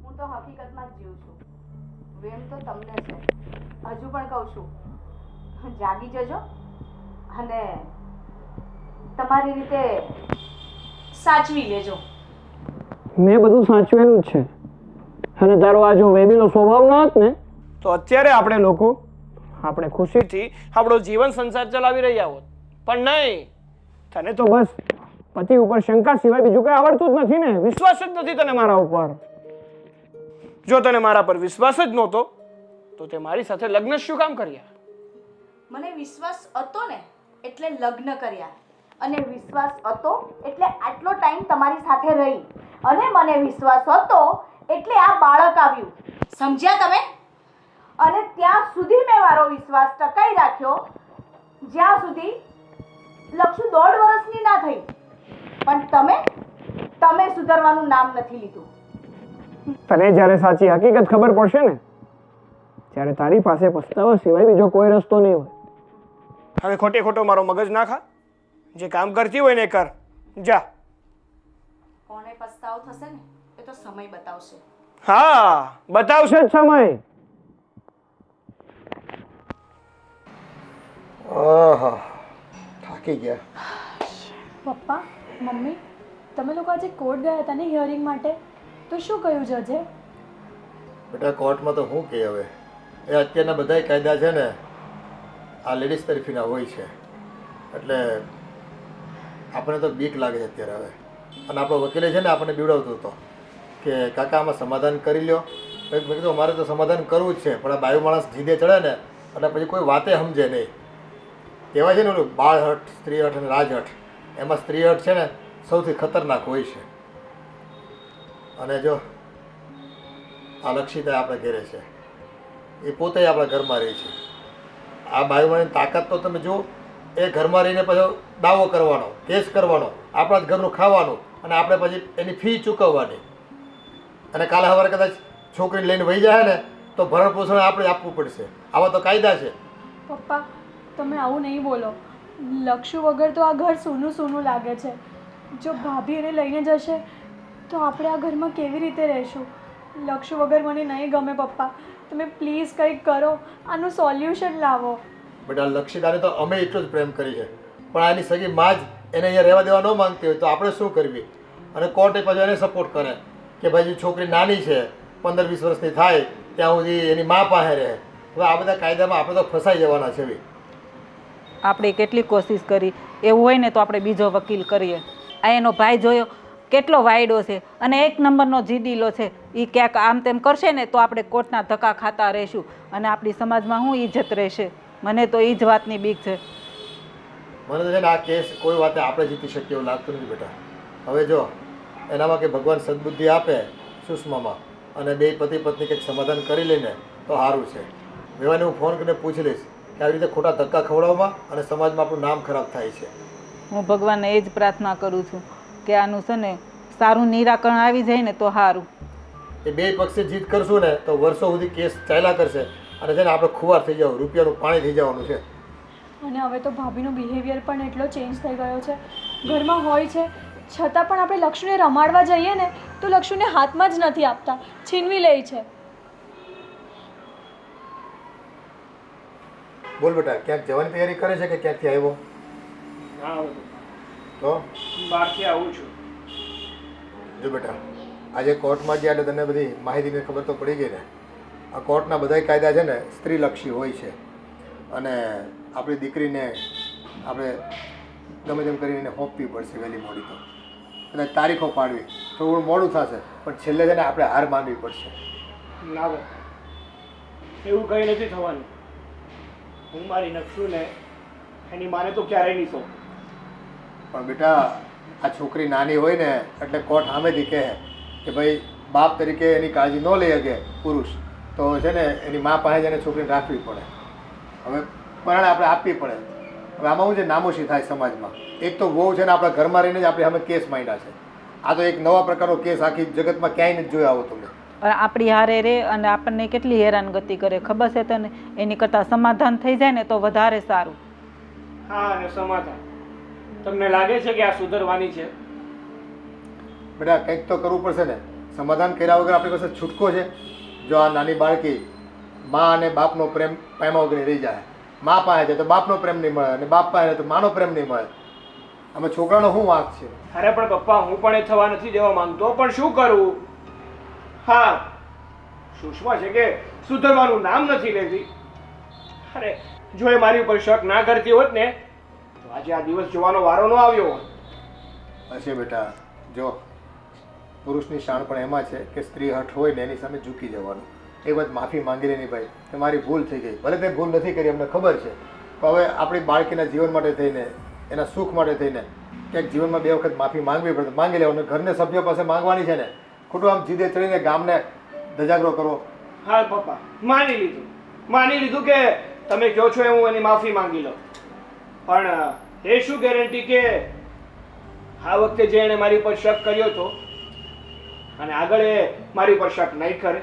હું તો હકીકતમાં જ જીવું છું. વેમ તો તમને છે. હજુ પણ કહું છું, જાગી જજો અને તમારી રીતે સાચવી લેજો. મેં બધું સાચવેલું જ છે, અને તારો આ જો વેબીનો સ્વભાવ ના હોત ને તો અત્યારે આપણે ખુશીથી આપણો જીવન સંસાર ચલાવી રહ્યા હોત. પણ નહીં, તને તો બસ પતિ ઉપર શંકા સિવાય બીજું કઈ આવડતું જ નથી ને. વિશ્વાસ જ નથી તને મારા ઉપર. જો તને મારા પર વિશ્વાસ જ નહોતો તો તે મારી સાથે લગ્ન શું કામ કર્યા? મને વિશ્વાસ હતો ને એટલે લગ્ન કર્યા, અને વિશ્વાસ હતો એટલે આટલો ટાઈમ તમારી સાથે રહી, અને મને વિશ્વાસ હતો એટલે આ બાળક આવ્યું. સમજ્યા તમે? અને ત્યાં સુધી મેં મારો વિશ્વાસ ટકાઈ રાખ્યો જ્યાં સુધી લક્ષુ 1.5 વર્ષની ના થઈ. પણ તમે સુધરવાનું નામ નથી લીધું. તને જ્યારે સાચી હકીકત ખબર પડશે ને ત્યારે તારી પાસે પસ્તાવા સિવાય બીજો કોઈ રસ્તો નહીં હોય. હવે ખોટો મારો મગજ ના ખા. જે કામ કરતી હોય ને કર. જા. કોને પસ્તાવો થશે ને એ તો સમય બતાવશે. હા, બતાવશે જ સમય. આહા, થાકી ગયા. પપ્પા, મમ્મી, તમે લોકો આજે કોર્ટ ગયા હતા ને હિયરિંગ માટે, તો શું કહ્યું જજે? બેટા કોર્ટમાં તો શું કહે હવે, એ અત્યારના બધા કાયદા છે ને આ લેડીઝ તરફીના હોય છે, એટલે આપણે તો બીક લાગે છે અત્યારે હવે. અને આપણો વકીલે છે ને આપણને બીવડાવતો હતો કે કાકા આમાં સમાધાન કરી લ્યો. મેં કીધું અમારે તો સમાધાન કરવું જ છે, પણ આ બાયો માણસ જીદે ચડે ને એટલે પછી કોઈ વાતે સમજે નહીં. કહેવાય છે ને ઓલું બાળહઠ, સ્ત્રીહઠ અને રાજહઠ, એમાં સ્ત્રીહઠ છે ને સૌથી ખતરનાક હોય છે. અને જો આ લક્ષિતા આપણે ઘરે છે, એ પોતે આપણા ઘરમાં રહે છે. આ બાયુમાની તાકાત તો તમે જુઓ, એ ઘરમાં રહીને પછી દાવો કરવાનો, કેસ કરવાનો, આપણા જ ઘરનું ખાવાનું, અને આપણે પછી એની ફી ચૂકવવાની. અને કાલે સવારે કદાચ છોકરીને લઈને વહી જાય ને તો ભરણ પોષણ આપણે આપવું પડશે. આવા તો કાયદા છે. પપ્પા, તમે આવું નહીં બોલો. લક્ષુ વગર તો આ ઘર સૂનું સૂનું લાગે છે. જો ભાભી એને લઈને જશે તો આપણે આ ઘરમાં કેવી રીતે રહીશું? લક્ષુ વગર મને નહીં ગમે પપ્પા. તમે પ્લીઝ કંઈક કરો, આનું સોલ્યુશન લાવો. બેટા લક્ષિતાને તો અમે એટલો જ પ્રેમ કરી છે, પણ આની સગી માં જ એને અહીંયા રહેવા દેવા ન માંગતી હોય તો આપણે શું કરવી? અને કોર્ટે પછી એને સપોર્ટ કરે કે ભાઈ છોકરી નાની છે, 15-20 વર્ષની થાય ત્યાં સુધી એની મા પાસે રહે. હવે આ બધા કાયદામાં આપણે તો ફસાઈ જવાના છે. આપણે કેટલી કોશિશ કરી, એવું હોય ને તો આપણે બીજો વકીલ કરીએ. આ એનો ભાઈ જોયો કેટલો વાયડો છે અને 1 નંબરનો જીદીલો છે. એ ક્યાંક આમ તેમ કરશે ને તો આપણે કોર્ટના ધક્કા ખાતા રહીશું અને આપણી સમાજમાં શું ઇજ્જત રહેશે? મને તો એ જ વાતની બીક છે. મને તો છે ને આ કેસ કોઈ વાતે આપણે જીતી શકીએ એવું લાગતું નથી બેટા. હવે જો એનામાં કે ભગવાન સદબુદ્ધિ આપે સુષ્મામાં, અને બે પતિ પત્ની કંઈક સમાધાન કરી લઈને તો સારું છે. વેવાને હું ફોન કરીને પૂછી લઈશ કે આવી રીતે ખોટા ધક્કા ખવડાવવામાં અને સમાજમાં આપણું નામ ખરાબ થાય છે. હું ભગવાનને એ જ પ્રાર્થના કરું છું કે આનું છે ને સારું નિરાકરણ આવી જાય ને તો સારું. એ બે પક્ષે જીત કરશું ને તો વર્ષો સુધી કેસ ચાલ્યા કરશે, અને છે ને આપણે ખુવાર થઈ જવું, રૂપિયાનું પાણી થઈ જવાનું છે. અને હવે તો ભાભીનો બિહેવિયર પણ એટલો ચેન્જ થઈ ગયો છે. ઘરમાં હોય છે છતાં પણ આપણે લક્ષુને રમાડવા જઈએ ને તો લક્ષુને હાથમાં જ નથી આપતા, છીનવી લે છે. બોલ બેટા, ક્યાંક જવાની તૈયારી કરે છે કે ક્યાંકથી આવ્યો? તો બહારથી આવું છું. જો બેટા, આજે કોર્ટમાં ગયા એટલે તને બધી માહિતીની ખબર તો પડી ગઈ ને. આ કોર્ટના બધા કાયદા છે ને સ્ત્રીલક્ષી હોય છે, અને આપણી દીકરીને આપણે ગમે તેમ કરીને સોંપવી પડશે વહેલી મોડી તો. અને તારીખો પાડવી થોડું મોડું થશે, પણ છેલ્લે છે ને આપણે હાર માનવી પડશે. ના બસ, એવું કંઈ નથી થવાનું. હું મારી નક્ષુને એની માને તો ક્યારેય નહીં સોંપું. પણ બેટા આ છોકરી નાની હોય ને એટલે કોર્ટ સામેથી કહે કે ભાઈ બાપ તરીકે એની કાળજી ન લઈ શકે પુરુષ તો છે ને એની મા પાસે જ એને છોકરીને રાખવી પડે. હવે પરણે આપણે આપવી પડે. હવે આમાં શું છે, નામોશી થાય સમાજમાં. એક તો બહુ છે ને આપણા ઘરમાં રહીને જ આપણે અમે કેસ માંડ્યા છે. આ તો એક નવા પ્રકારનો કેસ આખી જગતમાં ક્યાંય નથી જોયો આવો તમે. અને આપણી હારે રે અને આપણને કેટલી હેરાનગતિ કરે ખબર છે તને? એની કરતાં સમાધાન થઈ જાય ને તો વધારે સારું. હા, અને સમાધાન તમને લાગે છે કે આ સુધરવાની છે? બેટા કંઈક તો કરવું પડશે ને. સમાધાન કર્યા વગર આપણી પાસે છૂટકો છે? જો આ નાની બાળકી મા અને બાપનો પ્રેમ પામ્યા વગર રહી જાય, મા પાસે છે તો બાપનો પ્રેમ નહીં મળે અને બાપ પાસે તો માનો પ્રેમ નહીં મળે. આમાં છોકરાનો શું વાંક છે? અરે પણ પપ્પા, હું પણ એ થવા નથી દેવા માંગતો, પણ શું કરું? હા, સુષ્મા છે કે સુધરવાનું નામ નથી લેતી. અરે જો એ મારી ઉપર શક ના કરતી હોત ને તો આજે આ દિવસ જોવાનો વારો ન આવ્યો હોત. હશે બેટા. જો પુરુષની શાણ પણ એમાં છે કે સ્ત્રી હઠ હોય ને એની સામે ઝૂકી જવાનું. એ વાત માફી માંગી લેની ભાઈ કે મારી ભૂલ થઈ ગઈ. ભલે તે ભૂલ નથી કરી, અમને ખબર છે, પણ હવે આપણી બાળકીના જીવન માટે થઈને, એના સુખ માટે થઈને ક્યાંક જીવનમાં 2 વખત માફી માંગવી પડે. માંગી લેવાનું. ઘરના સભ્યો પાસે માંગવાની છે ને. ખોટું આમ જીદે ચડીને ગામને ધજાગરો કરવો. હા પપ્પા, માની લીધું કે તમે કહો છો એ હું એની માફી માંગી લઉં, પણ એ શું ગેરંટી કે આ વખતે જે એણે મારી પર શક કર્યો હતો અને આગળ એ મારી પર શક નહીં કરે?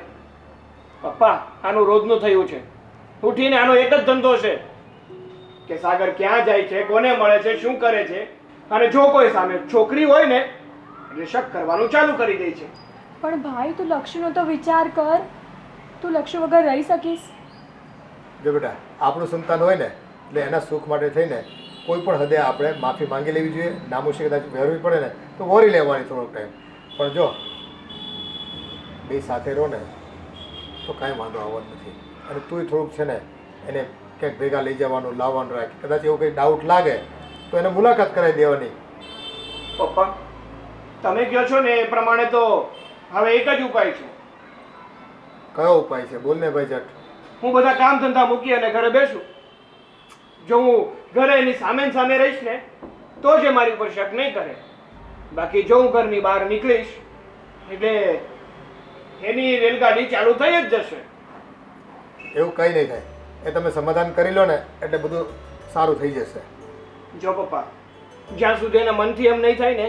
પપ્પા, આનું રોજનું થયું છે. ઉઠીને આનો એક જ ધંધો છે કે સાગર ક્યાં જાય છે, કોને મળે છે, શું કરે છે, અને જો કોઈ સામે છોકરી હોય ને એટલે શક કરવાનું ચાલુ કરી દે છે. પણ ભાઈ, તું લક્ષ્યનો તો વિચાર કર. તું લક્ષ્ય વગર રહી શકીશ? જો બેટા, આપણું સંતાન હોય ને એટલે એના સુખ માટે થઈને કોઈ પણ હદે આપણે માફી માંગી લેવી જોઈએ. નામોશી કદાચ વહેરવી પડે ને તો વહોરી લેવાની થોડોક ટાઈમ. પણ જો બે સાથે રહો ને તો કાંઈ વાંધો આવવાનો નથી. અને તુંય થોડુંક છે ને એને ક્યાંક ભેગા લઈ જવાનું, લાવવાનું રાખ. કદાચ એવું કંઈ ડાઉટ લાગે તો એને મુલાકાત કરાવી દેવાની. પપ્પા, તમે કહો છો ને એ પ્રમાણે તો હવે એક જ ઉપાય છે. કયો ઉપાય છે? બોલ ને ભાઈ જટ. હું બધા કામ ધંધા મૂકી અને ઘરે બેસું. જો હું ઘરે એની સામે ને સામે રહીશ ને તો જ એ મારી ઉપર શક નહીં કરે. બાકી જો હું ઘરની બહાર નીકળીશ એટલે એની રેલગાડી ચાલુ થઈ જ જશે. એવું કંઈ નહીં થાય. એ તમે સમાધાન કરી લો ને એટલે બધું સારું થઈ જશે. જો પપ્પા, જ્યાં સુધી એના મનથી એમ નહીં થાય ને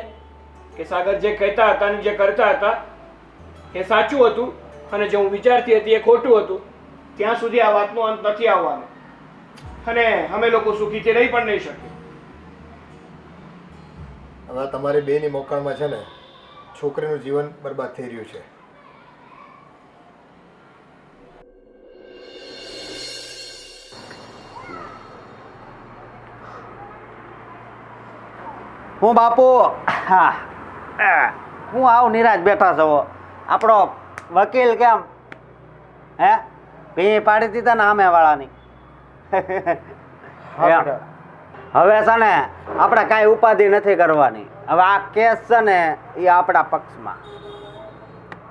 કે સાગર જે કહેતા હતા ને જે કરતા હતા એ સાચું હતું અને જે હું વિચારતી હતી એ ખોટું હતું, ત્યાં સુધી આ વાતનો અંત નથી આવવાનો અને અમે લોકો સુખીથી રહી પણ નહીં શકીએ. હવે તમારી બેની મોકળમાં છે ને છોકરીનું જીવન બરબાદ થઈ રહ્યું છે. હું બાપુ, હા, હું આવું નિરાશ બેઠા છો. આપણો વકીલ કેમ હે ભી પાડી દીધા ને સામે વાળાની. હવે છે ને આપણે કાંઈ ઉપાધિ નથી કરવાની. હવે આ કેસ છે ને એ આપણા પક્ષમાં.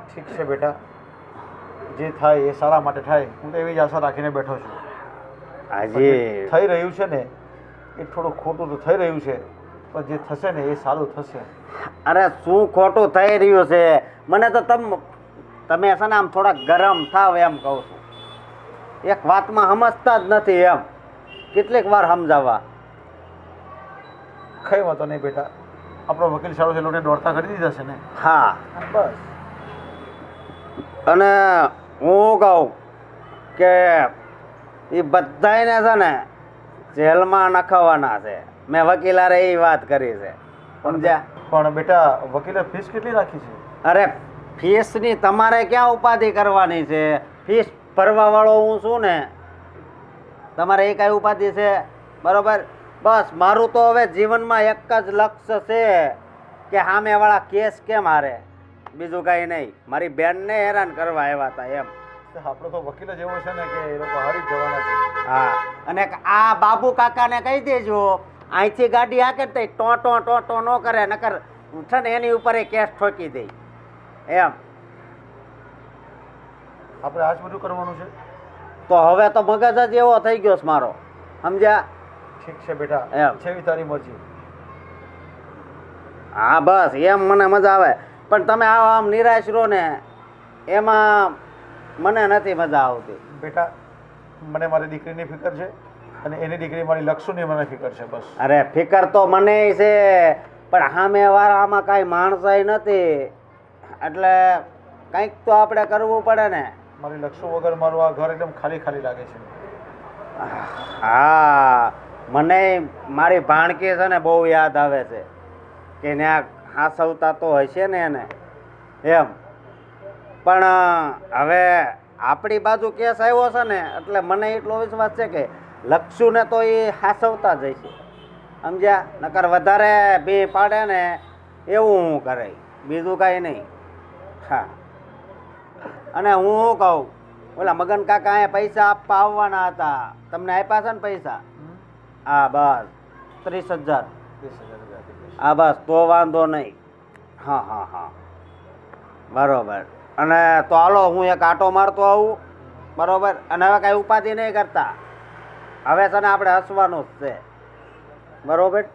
ઠીક છે બેટા, જે થાય એ સારા માટે થાય. હું તો એવી જ આશા રાખીને બેઠો છું. હાજી, થઈ રહ્યું છે ને એ થોડું ખોટું તો થઈ રહ્યું છે, પણ જે થશે ને એ સારું થશે. અરે શું ખોટું થઈ રહ્યું છે? મને તો તમે છે ને આમ થોડા ગરમ થાવ એમ કહું છું. એક વાતમાં સમજતા જ નથી એમ. કેટલીક વાર સમજાવવા. કઈ વાંધો નહીં બેટા, આપણો વકીલ સારો છે, લોકોને દોડતા કરી દીધા છે ને. હા, બસ. અને હું કહું કે એ બધાને છે ને જેલમાં નખાવાના છે. મેં વકીલારે એ વાત કરી છે, સમજ્યા? પણ બેટા, વકીલે ફીસ કેટલી રાખી છે? અરે ફીસની તમારે ક્યાં ઉપાધિ કરવાની છે? ફીસ ભરવા વાળો હું છું ને. તમારે એ કાંઈ ઉપાધિ છે? બરોબર. બસ મારું તો હવે જીવનમાં એક જ લક્ષ્ય છે કે સામેવાળા કેસ કેમ હારે, બીજું કાંઈ નહીં. મારી બેનને હેરાન કરવા આવ્યા હતા એમ. આપણો તો વકીલ જ એવો છે ને કે એ લોકો હારી જ જવાના છે. હા, અને આ બાબુ કાકાને કહી દેજો અહીંથી ગાડી હાકે તો ટો ન કરે, નકર છે ને એની ઉપર એ કેસ ઠોકી દે એમ. આપણે આજ બધું કરવાનું છે? તો હવે તો મગજ જ એવો થઈ ગયો છે મારો, સમજ્યા? ઠીક છે બેટા, એમ. જેવી તારી મરજી. હા બસ એમ મને મજા આવે. પણ તમે આમ નિરાશ રહો ને એમાં મને નથી મજા આવતી. બેટા મને મારી દીકરીની ફિકર છે અને એની દીકરી મારી લક્ષુની મને ફિકર છે બસ. અરે ફિકર તો મને છે, પણ સામે વાળામાં કાંઈ માણસાઈ નથી, એટલે કંઈક તો આપણે કરવું પડે ને. મારી લક્ષુ વગર મારું આ ઘર એકદમ ખાલી ખાલી લાગે છે. હા, મને મારી ભાણકી છે ને બહુ યાદ આવે છે કે ત્યાં હાસવતા તો હશે ને એને એમ. પણ હવે આપણી બાજુ કેસ આવ્યો છે ને એટલે મને એટલો વિશ્વાસ છે કે લક્ષુને તો એ હાસવતા જ હશે, સમજ્યા? નકર વધારે બી પાડે ને એવું હું કરે, બીજું કાંઈ નહીં. હા, અને હું શું કહું, ઓલા મગન કાકા અહીંયા પૈસા આપવા આવવાના હતા, તમને આપ્યા છે ને પૈસા? હા બસ 30,000. હા બસ તો વાંધો નહીં. હા હા હા બરોબર. અને તો હાલો હું એક આટો મારતો આવું, બરોબર? અને હવે કાંઈ ઉપાધિ નહીં કરતા, હવે છે ને આપણે હસવાનું જ છે, બરોબર?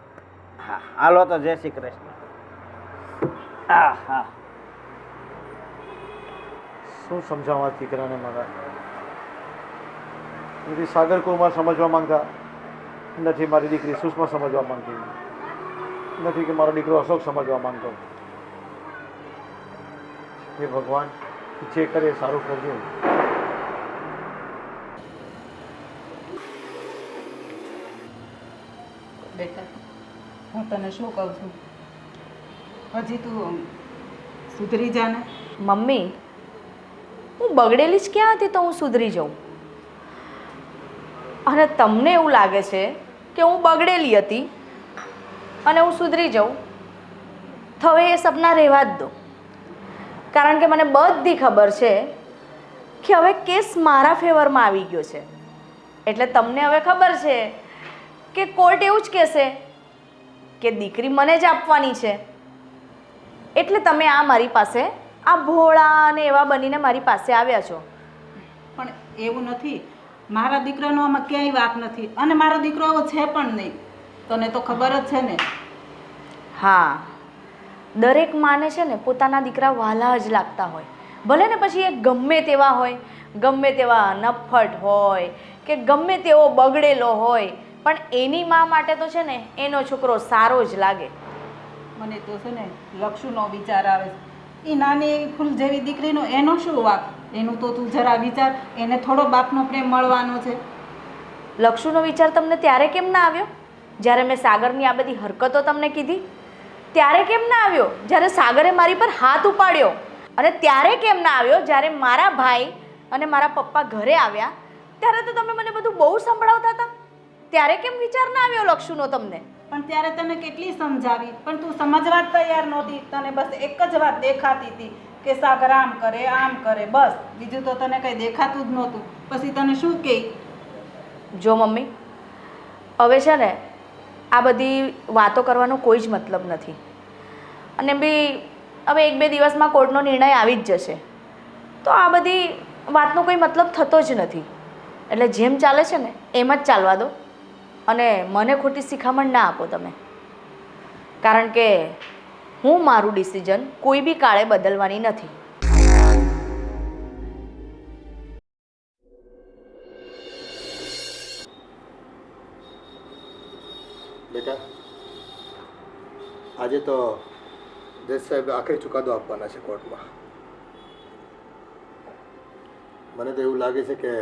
હા હાલો તો જય શ્રી કૃષ્ણ. હા હા. શું સમજાવવા દીકરાને મારા? નથી સાગર કુમાર સમજવા માંગતા, નથી મારી દીકરી સુષ્મા સમજવા માંગતી, નથી કે મારો દીકરો અશોક સમજવા માંગતો. હે ભગવાન, જે કરે સારું કરજો. બેટા હું તને શું કહું છું, હજી તું સુધરી જા ને. મમ્મી, હું બગડેલી જ ક્યાં હતી તો હું સુધરી જાઉં? અને તમને એવું લાગે છે કે હું બગડેલી હતી અને હું સુધરી જાઉં, તો હવે એ સપના રહેવા જ દો. કારણ કે મને બધી ખબર છે કે હવે કેસ મારા ફેવરમાં આવી ગયો છે. એટલે તમને હવે ખબર છે કે કોર્ટ એવું જ કહેશે કે દીકરી મને જ આપવાની છે. એટલે તમે આ મારી પાસે આ ભોળા અને એવા બનીને મારી પાસે આવ્યા છો. પણ એવું નથી, મારા દીકરાનો આમાં ક્યાંય વાંક નથી અને મારો દીકરો એવો છે પણ નહીં, તને તો ખબર જ છે ને. હા, દરેક માને છે ને પોતાના દીકરા વહાલા જ લાગતા હોય, ભલે ને પછી એ ગમે તેવા હોય, ગમે તેવા નફ્ફટ હોય કે ગમે તેવો બગડેલો હોય, પણ એની મા માટે તો છે ને એનો છોકરો સારો જ લાગે. મને તો છે ને લક્ષુનો વિચાર આવે છે. એ નાની એવી ફૂલ જેવી દીકરીનો એનો શું વાંક? એનું તો તું જરા વિચાર, એને થોડો બાપનો પ્રેમ મળવાનો છે. લક્ષુનો વિચાર તમને ત્યારે કેમ ના આવ્યો જ્યારે મેં સાગરની આ બધી હરકતો તમને કીધી? ત્યારે કેમ ના આવ્યો જ્યારે સાગરે મારી પર હાથ ઉપાડ્યો? અને ત્યારે કેમ ના આવ્યો જ્યારે મારા ભાઈ અને મારા પપ્પા ઘરે આવ્યા ત્યારે તો તમે મને બધું બહુ સંભળાવતા હતા? ત્યારે કેમ વિચાર ના આવ્યો લક્ષુનો તમને? પણ ત્યારે તને કેટલી સમજાવી, પણ તું સમજવા જ તૈયાર નહોતી. તને બસ એક જ વાત દેખાતી હતી કે સાગર આમ કરે આમ કરે, બસ બીજું તો તને કંઈ દેખાતું જ નહોતું. પછી તને શું કહે? જો મમ્મી, હવે છે ને આ બધી વાતો કરવાનો કોઈ જ મતલબ નથી. અને બી હવે 1-2 દિવસમાં કોર્ટનો નિર્ણય આવી જ જશે, તો આ બધી વાતનો કોઈ મતલબ થતો જ નથી. એટલે જેમ ચાલે છે ને એમ જ ચાલવા દો અને મને ખોટી શિખામણ ના આપો તમે. કારણ કે હું મારું ડિસિઝન કોઈ બી કાળે બદલવાની નથી. બેટા, આજે તો જજ સાહેબ આખરી ચુકાદો આપવાના છે કોર્ટમાં. મને તો એવું લાગે છે કે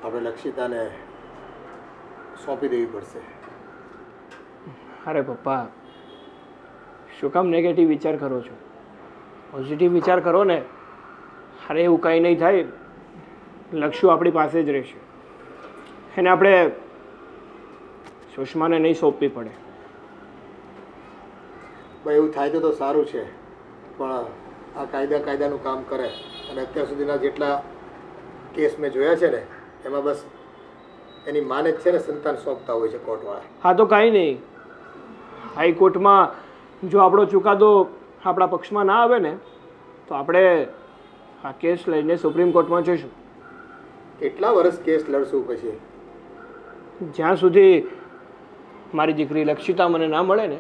આપણે લક્ષિતાને સોંપી દેવી પડશે. અરે પપ્પા, શું કામ નેગેટિવ વિચાર કરો છો? પોઝિટિવ વિચાર કરો ને. અરે એવું કંઈ નહીં થાય, લક્ષુ આપણી પાસે જ રહેશે. એને આપણે સુષ્માને નહીં સોંપવી પડે. ભાઈ એવું થાય તો સારું છે, પણ આ કાયદાનું કામ કરે. અને અત્યાર સુધીના જેટલા કેસ મેં જોયા છે ને એમાં બસ એની માને જ છે ને સંતાન સોંપતા હોય છે કોર્ટવાળા. હા તો કાંઈ નહીં, હાઈકોર્ટમાં જો આપણો ચુકાદો આપણા પક્ષમાં ના આવે ને તો આપણે આ કેસ લઈને સુપ્રીમ કોર્ટમાં જઈશું. કેટલા વર્ષ કેસ લડશું પછી? જ્યાં સુધી મારી દીકરી લક્ષિતા મને ના મળે ને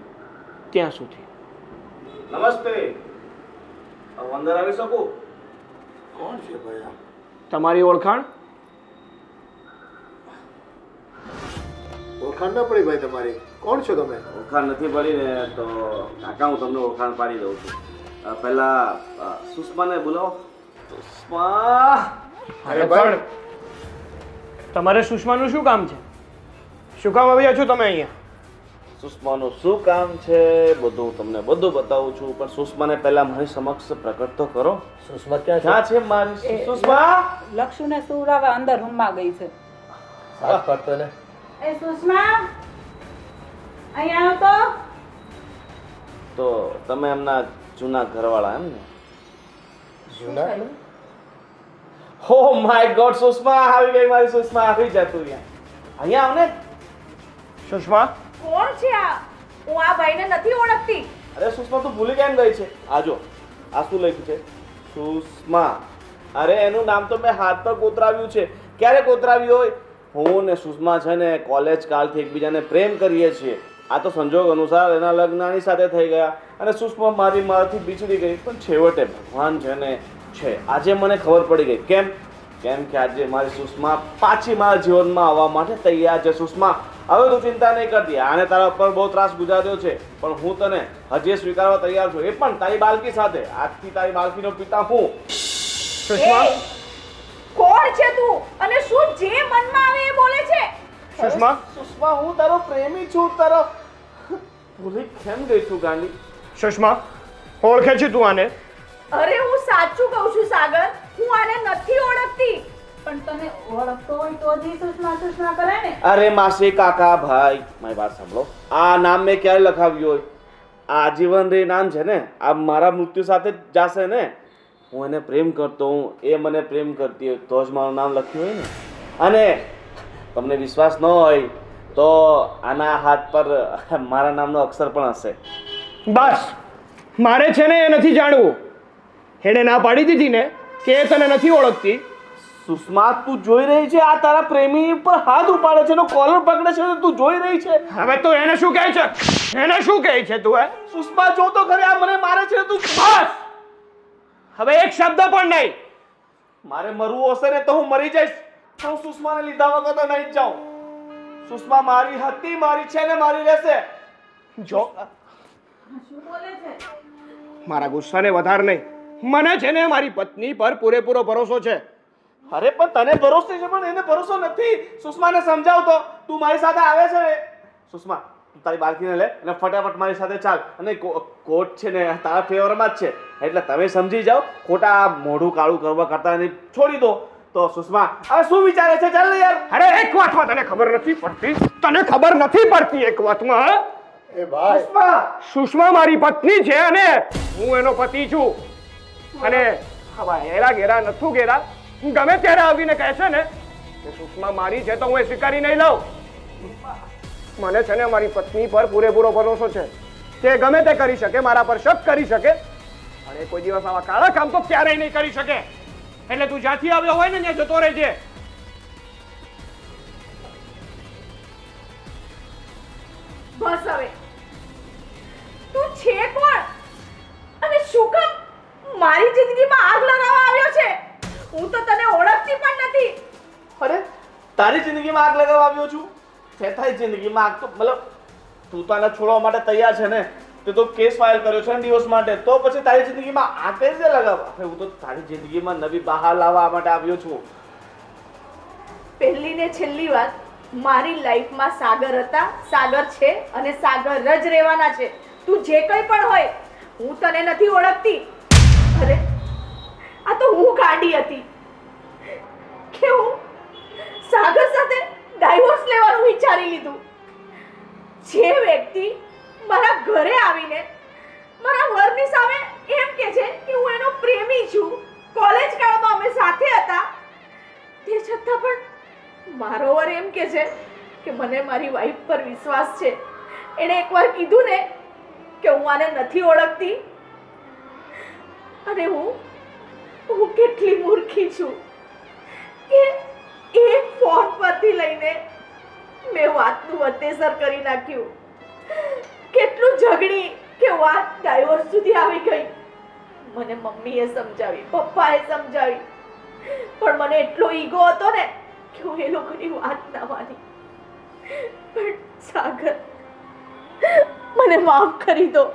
ત્યાં સુધી. નમસ્તે. અંદર આવી શકું? કોણ છે ભાઈ આ? તમારી ઓળખાણ? ઓળખાણ ના પડી ભાઈ તમારી. કોણ છો તમે? ઓળખાણ નથી પડી ને તો કાકા હું તમને ઓળખાણ પાડી દઉં છું. પહેલા સુષ્માને બોલાવો. સુષ્મા! અરે પણ તમારે સુષ્માનું શું કામ છે? શું કામ આવ્યા છો તમે અહીંયા? સુષ્માનું શું કામ છે બધું હું તમને બધું બતાવું છું, પણ સુષ્માને પહેલા મારી સમક્ષ પ્રકટ તો કરો. સુષ્મા ક્યાં ક્યાં છે મારી સુષ્મા? લક્ષુને સુવડાવવા અંદર રૂમમાં ગઈ છે. સાથ પાડતો ને. એ સુષ્મા અહીંયા આવો તો તમે એમના જૂના ઘરવાળા એમ ને? જૂના? હો માય ગોડ, સુષ્મા આવી ગઈ મારી સુષ્મા. આવી જા તું અહીંયા આવ ને. સુષ્મા, કોણ છે આ? હું આ ભાઈને નથી ઓળખતી. અરે સુષ્મા તું ભૂલી કેમ ગઈ છે? આજો આ શું લખ્યું છે? સુષ્મા. અરે એનું નામ તો મેં હાથ પર કોતરાવ્યું છે. ક્યારે કોતરાવ્યું હોય? હું ને સુષ્મા છે ને કોલેજ કાલથી એકબીજાને પ્રેમ કરીએ છીએ. આ તો સંજોગ અનુસાર એના લગ્ન આની સાથે થઈ ગયા અને સુષ્મા મારાથી બિછડી ગઈ, પણ છેવટે ભગવાન છે ને છે. આજે મને ખબર પડી ગઈ. કેમ? કેમ કે આજે મારી સુષ્મા પાછી મારા જીવનમાં આવવા માટે તૈયાર છે. સુષ્મા, હવે તું ચિંતા નહીં કરતી. આને તારા ઉપર બહુ ત્રાસ ગુજાર્યો છે, પણ હું તને હજી સ્વીકારવા તૈયાર છું, એ પણ તારી બાળકી સાથે. આજથી તારી બાળકીનો પિતા હું. સુષ્મા, કોણ છે તું અને શું જે મનમાં આવે એ બોલે છે? સુષ્મા, સુષ્મા, હું તારો પ્રેમી છું. તારો ભૂલી કેમ ગઈ તું ગાંડી? સુષ્મા, ઓળખે છે તું આને? અરે હું સાચું કહું છું સાગર, હું આને નથી ઓળખતી. પણ તને ઓળખતો હોય તો જ સુષ્મા સુષ્મા કરે ને. અરે માસી, કાકા, ભાઈ, મારી વાત સાંભળો. આ નામ મેં ક્યારે લખાવ્યું હોય? આ આજીવન રે નામ છે ને. આ મારા મૃત્યુ સાથે જ જાશે ને. હું એને પ્રેમ કરતો હું, એ મને પ્રેમ કરતી હોય તો જ મારું નામ લખ્યું હોય ને. અને તમને વિશ્વાસ ન હોય તો આના હાથ પર મારા નામનો અક્ષર પણ હશે. બસ, મારે છે ને એ નથી જાણવું. એણે ના પાડી દીધી ને કે એ તને નથી ઓળખતી. સુષ્મા, તું જોઈ રહી છે આ તારા પ્રેમી પર હાથ ઉપાડે છે, એનો કોલર પકડે છે, તું જોઈ રહી છે. હવે તું એને શું કહે છે? એને શું કહે છે તું? સુષ્મા, જો તો ખરી આ મને મારે છે. તું બસ, હવે એક શબ્દ પણ નહીં. મારે મરવું હશે ને તો હું મરી જઈશ, પણ હું સુષ્માને લીધા વગર તો નહીં જ જાઉં. સુષ્મા મારી હતી, મારી છે ને મારી રહેશે. જો મારા ગુસ્સાને વધાર નહીં. મને છે ને મારી પત્ની પર પૂરેપૂરો ભરોસો છે. અરે પણ તને ભરોસો છે પણ એને ભરોસો નથી. સુષ્માને સમજાવ તો. તું મારી સાથે આવે છે ને. સુષ્મા, તું તારી બાળકીને લે અને ફટાફટ મારી સાથે ચાલ. અને કોર્ટ છે ને તારા ફેવરમાં જ છે, એટલે તમે સમજી જાઓ. ખોટા મોઢું કાળું કરવા કરતા એને છોડી દો. તો સુષ્મા હવે શું વિચારે છે? ચાલ યાર. અરે એક વાતમાં તને ખબર નથી પડતી. તને ખબર નથી પડતી એક વાતમાં. એ ભાઈ, સુષ્મા, સુષ્મા મારી પત્ની છે અને હું એનો પતિ છું. અને હવે એરા ઘેરા નથું ઘેરા ગમે ત્યારે આવીને કહે છે ને કે સુષ્મા મારી છે તો હું એ સ્વીકારી નહીં લઉં. મને છે ને મારી પત્ની પર પૂરેપૂરો ભરોસો છે. તે ગમે તે કરી શકે, મારા પર શક કરી શકે, પણ એ કોઈ દિવસ આવા કાળા કામ તો ક્યારેય નહીં કરી શકે. એટલે તું જ્યાંથી આવ્યો હોય ને ત્યાં જતો રહેજે. બસ હવે, તું છે કોણ અને શું કામ મારી જિંદગીમાં આગ લગાવવા આવ્યો છે? હું તો તને ઓળખતી પણ નથી. અરે તારી જિંદગીમાં આગ લગાવવા આવ્યો છું? છે તારી જિંદગીમાં આગ તો મતલબ તું તો આને છોડવા માટે તૈયાર છે ને. તે તો કેસ ફાઇલ કર્યો છે ને ડિવોર્સ માટે. તો પછી તારી જિંદગીમાં આગ કઈ રીતે લગાવવા? હું તો તારી જિંદગીમાં નવી બહાર લાવવા માટે આવ્યો છું. પહેલી ને છેલ્લી વાત, મારી લાઈફમાં સાગર હતા, સાગર છે અને સાગર જ રહેવાના છે. તું જે કંઈ પણ હોય, હું તને નથી ઓળખતી. અરે આ તો હું ગાંડી હતી કે હું સાગર સાથે ડાયવોર્સ લેવાનું વિચારી લીધું. જે વ્યક્તિ મારા ઘરે આવીને મારા વરની સામે એમ કહે છે કે હું એનો પ્રેમી છું, કોલેજ કાળમાં અમે સાથે હતા, તે છતાં પણ મારો વર એમ કહે છે કે મને મારી વાઈફ પર વિશ્વાસ છે. એણે એકવાર કીધું ને કે હું આને નથી ઓળખતી. અને હું કેટલી મૂર્ખી છું કે એક ફોન પરથી લઈને મેં વાતનું વતેસર કરી નાખ્યું. કેટલું ઝઘડી કે વાત ડાયવોર્સ સુધી આવી ગઈ. મને મમ્મીએ સમજાવી, પપ્પાએ સમજાવી, પણ મને એટલો ઈગો હતો ને કે હું એ લોકોની વાત ના માની. પણ સાગર, મને માફ કરી દો.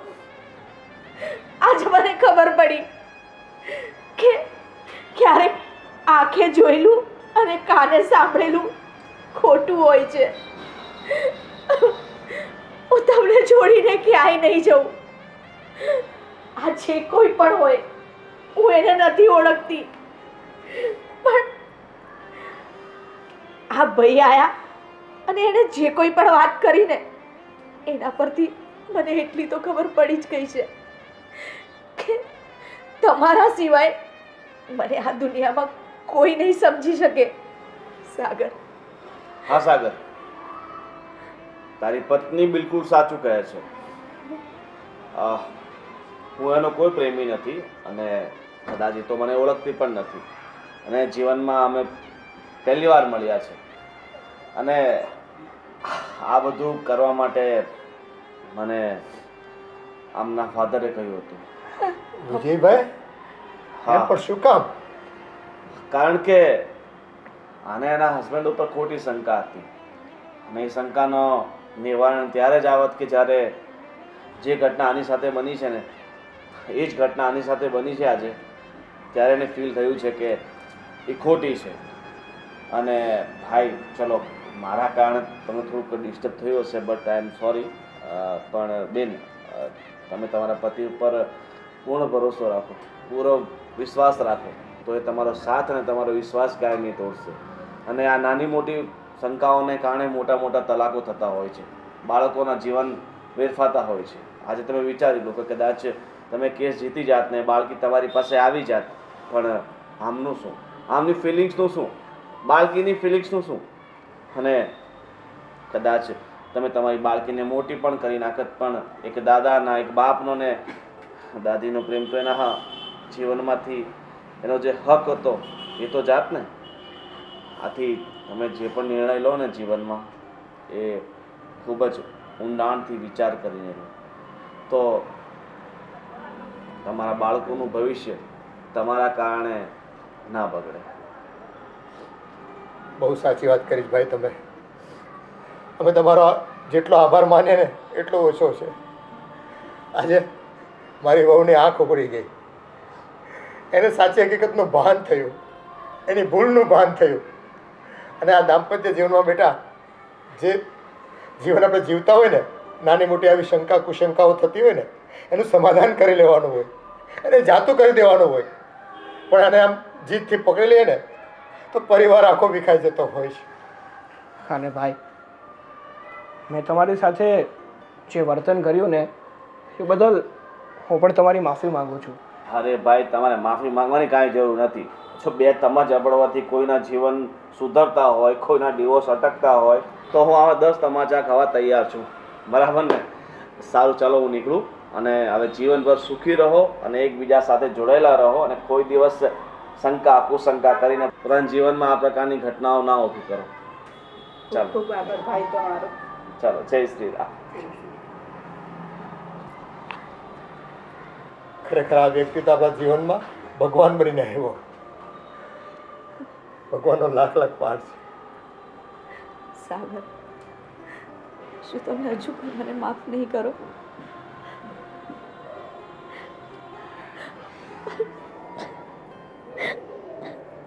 આજે મને ખબર પડી કે ક્યારેક આંખે જોયેલું અને કાને સાંભળેલું ખોટું હોય છે. હું તમને છોડીને ક્યાંય નહીં જઉં. આ જે કોઈ પણ હોય, હું એને નથી ઓળખતી, પણ આ ભાઈ આયા અને એને જે કોઈ પણ વાત કરીને એના પરથી મને એટલી તો ખબર પડી જ ગઈ છે કે તમારા સિવાય મને આ દુનિયામાં કોઈ નહીં સમજી શકે. સાગર. હા સાગર, તારી પત્ની બિલકુલ સાચું કહે છે. હું એનો કોઈ પ્રેમી નથી અને કદાચ એ તો મને ઓળખતી પણ નથી. અને જીવનમાં અમે પહેલી વાર મળ્યા છે અને આ બધું કરવા માટે મને આમના ફાધરે કહ્યું હતું. વિજયભાઈ, હા, પણ શું કામ? કારણ કે આને એના હસબન્ડ ઉપર ખોટી શંકા હતી અને એ શંકાનો નિવારણ ત્યારે જ આવત કે જ્યારે જે ઘટના આની સાથે બની છે ને એ જ ઘટના આની સાથે બની છે આજે, ત્યારે એને ફીલ થયું છે કે એ ખોટી છે. અને ભાઈ ચલો, મારા કારણે તમને થોડુંક ડિસ્ટર્બ થયું હશે, બટ આઈ એમ સોરી. પણ બેન, તમે તમારા પતિ ઉપર પૂર્ણ ભરોસો રાખો, પૂરો વિશ્વાસ રાખો, તો એ તમારો સાથ અને તમારો વિશ્વાસ ક્યાંય નહીં તોડશે. અને આ નાની મોટી શંકાઓને કારણે મોટા મોટા તલાકો થતા હોય છે, બાળકોના જીવન વેરફાતા હોય છે. આજે તમે વિચારી લો કે કદાચ તમે કેસ જીતી જાત ને બાળકી તમારી પાસે આવી જાત, પણ આમનું શું, આમની ફિલિંગ્સનું શું, બાળકીની ફિલિંગ્સનું શું? અને કદાચ તમે તમારી બાળકીને મોટી પણ કરી નાખત, પણ એક દાદાના, એક બાપનો ને દાદીનો પ્રેમ તો એના જીવનમાંથી એનો જે હક હતો એ તો જાત ને. આથી તમે જે પણ નિર્ણય લો ને જીવનમાં, એ ખૂબ જ ઊંડાણથી વિચાર કરીને લો, તો તમારા બાળકોનું ભવિષ્ય તમારા કારણે ના બગડે. બહુ સાચી વાત કરી ભાઈ તમે. અમે તમારો જેટલો આભાર માનીએ ને એટલો ઓછો છે. આજે મારી વહુની આંખ ઉઘડી ગઈ, એને સાચી હકીકતનું ભાન થયું, એની ભૂલનું ભાન થયું. અને આ દાંપત્ય જીવનમાં બેટા, જે જીવન આપણે જીવતા હોય ને, નાની મોટી આવી શંકા કુશંકાઓ થતી હોય ને, એનું સમાધાન કરી લેવાનું હોય, એને જાતું કરી દેવાનું હોય. પણ આને આમ જીદથી પકડી લઈએ ને તો પરિવાર આખો વિખાઈ જતો હોય છે. અને ભાઈ, મેં તમારી સાથે જે વર્તન કર્યું ને એ બદલ હું પણ તમારી માફી માગું છું. અરે ભાઈ, તમારે માફી માંગવાની કાંઈ જરૂર નથી. જો બે તમા જબડવાથી કોઈના જીવન સુધરતા હોય, કોઈના ડિવોર્સ અટકતા હોય, તો હું આવા 10 તમાચા ખાવા તૈયાર છું. બરાબર ને? સારું, ચાલો હું નીકળું. અને હવે જીવનભર સુખી રહો અને એકબીજા સાથે જોડાયેલા રહો અને કોઈ દિવસ શંકા કુશંકા કરીને પોતાના જીવનમાં આ પ્રકારની ઘટનાઓ ના ઊભી કરો. ચાલો, ખૂબ આભાર ભાઈ તમારો. ચાલો, જય શ્રી રામ. ખરેખર આ વ્યક્તિ તો આપણા જીવનમાં ભગવાન બનીને આવ્યો. ભગવાનનો લાખ લાખ પાઠ છે. સાગર, શું તમે હજુ પણ મને માફ નહીં કરો?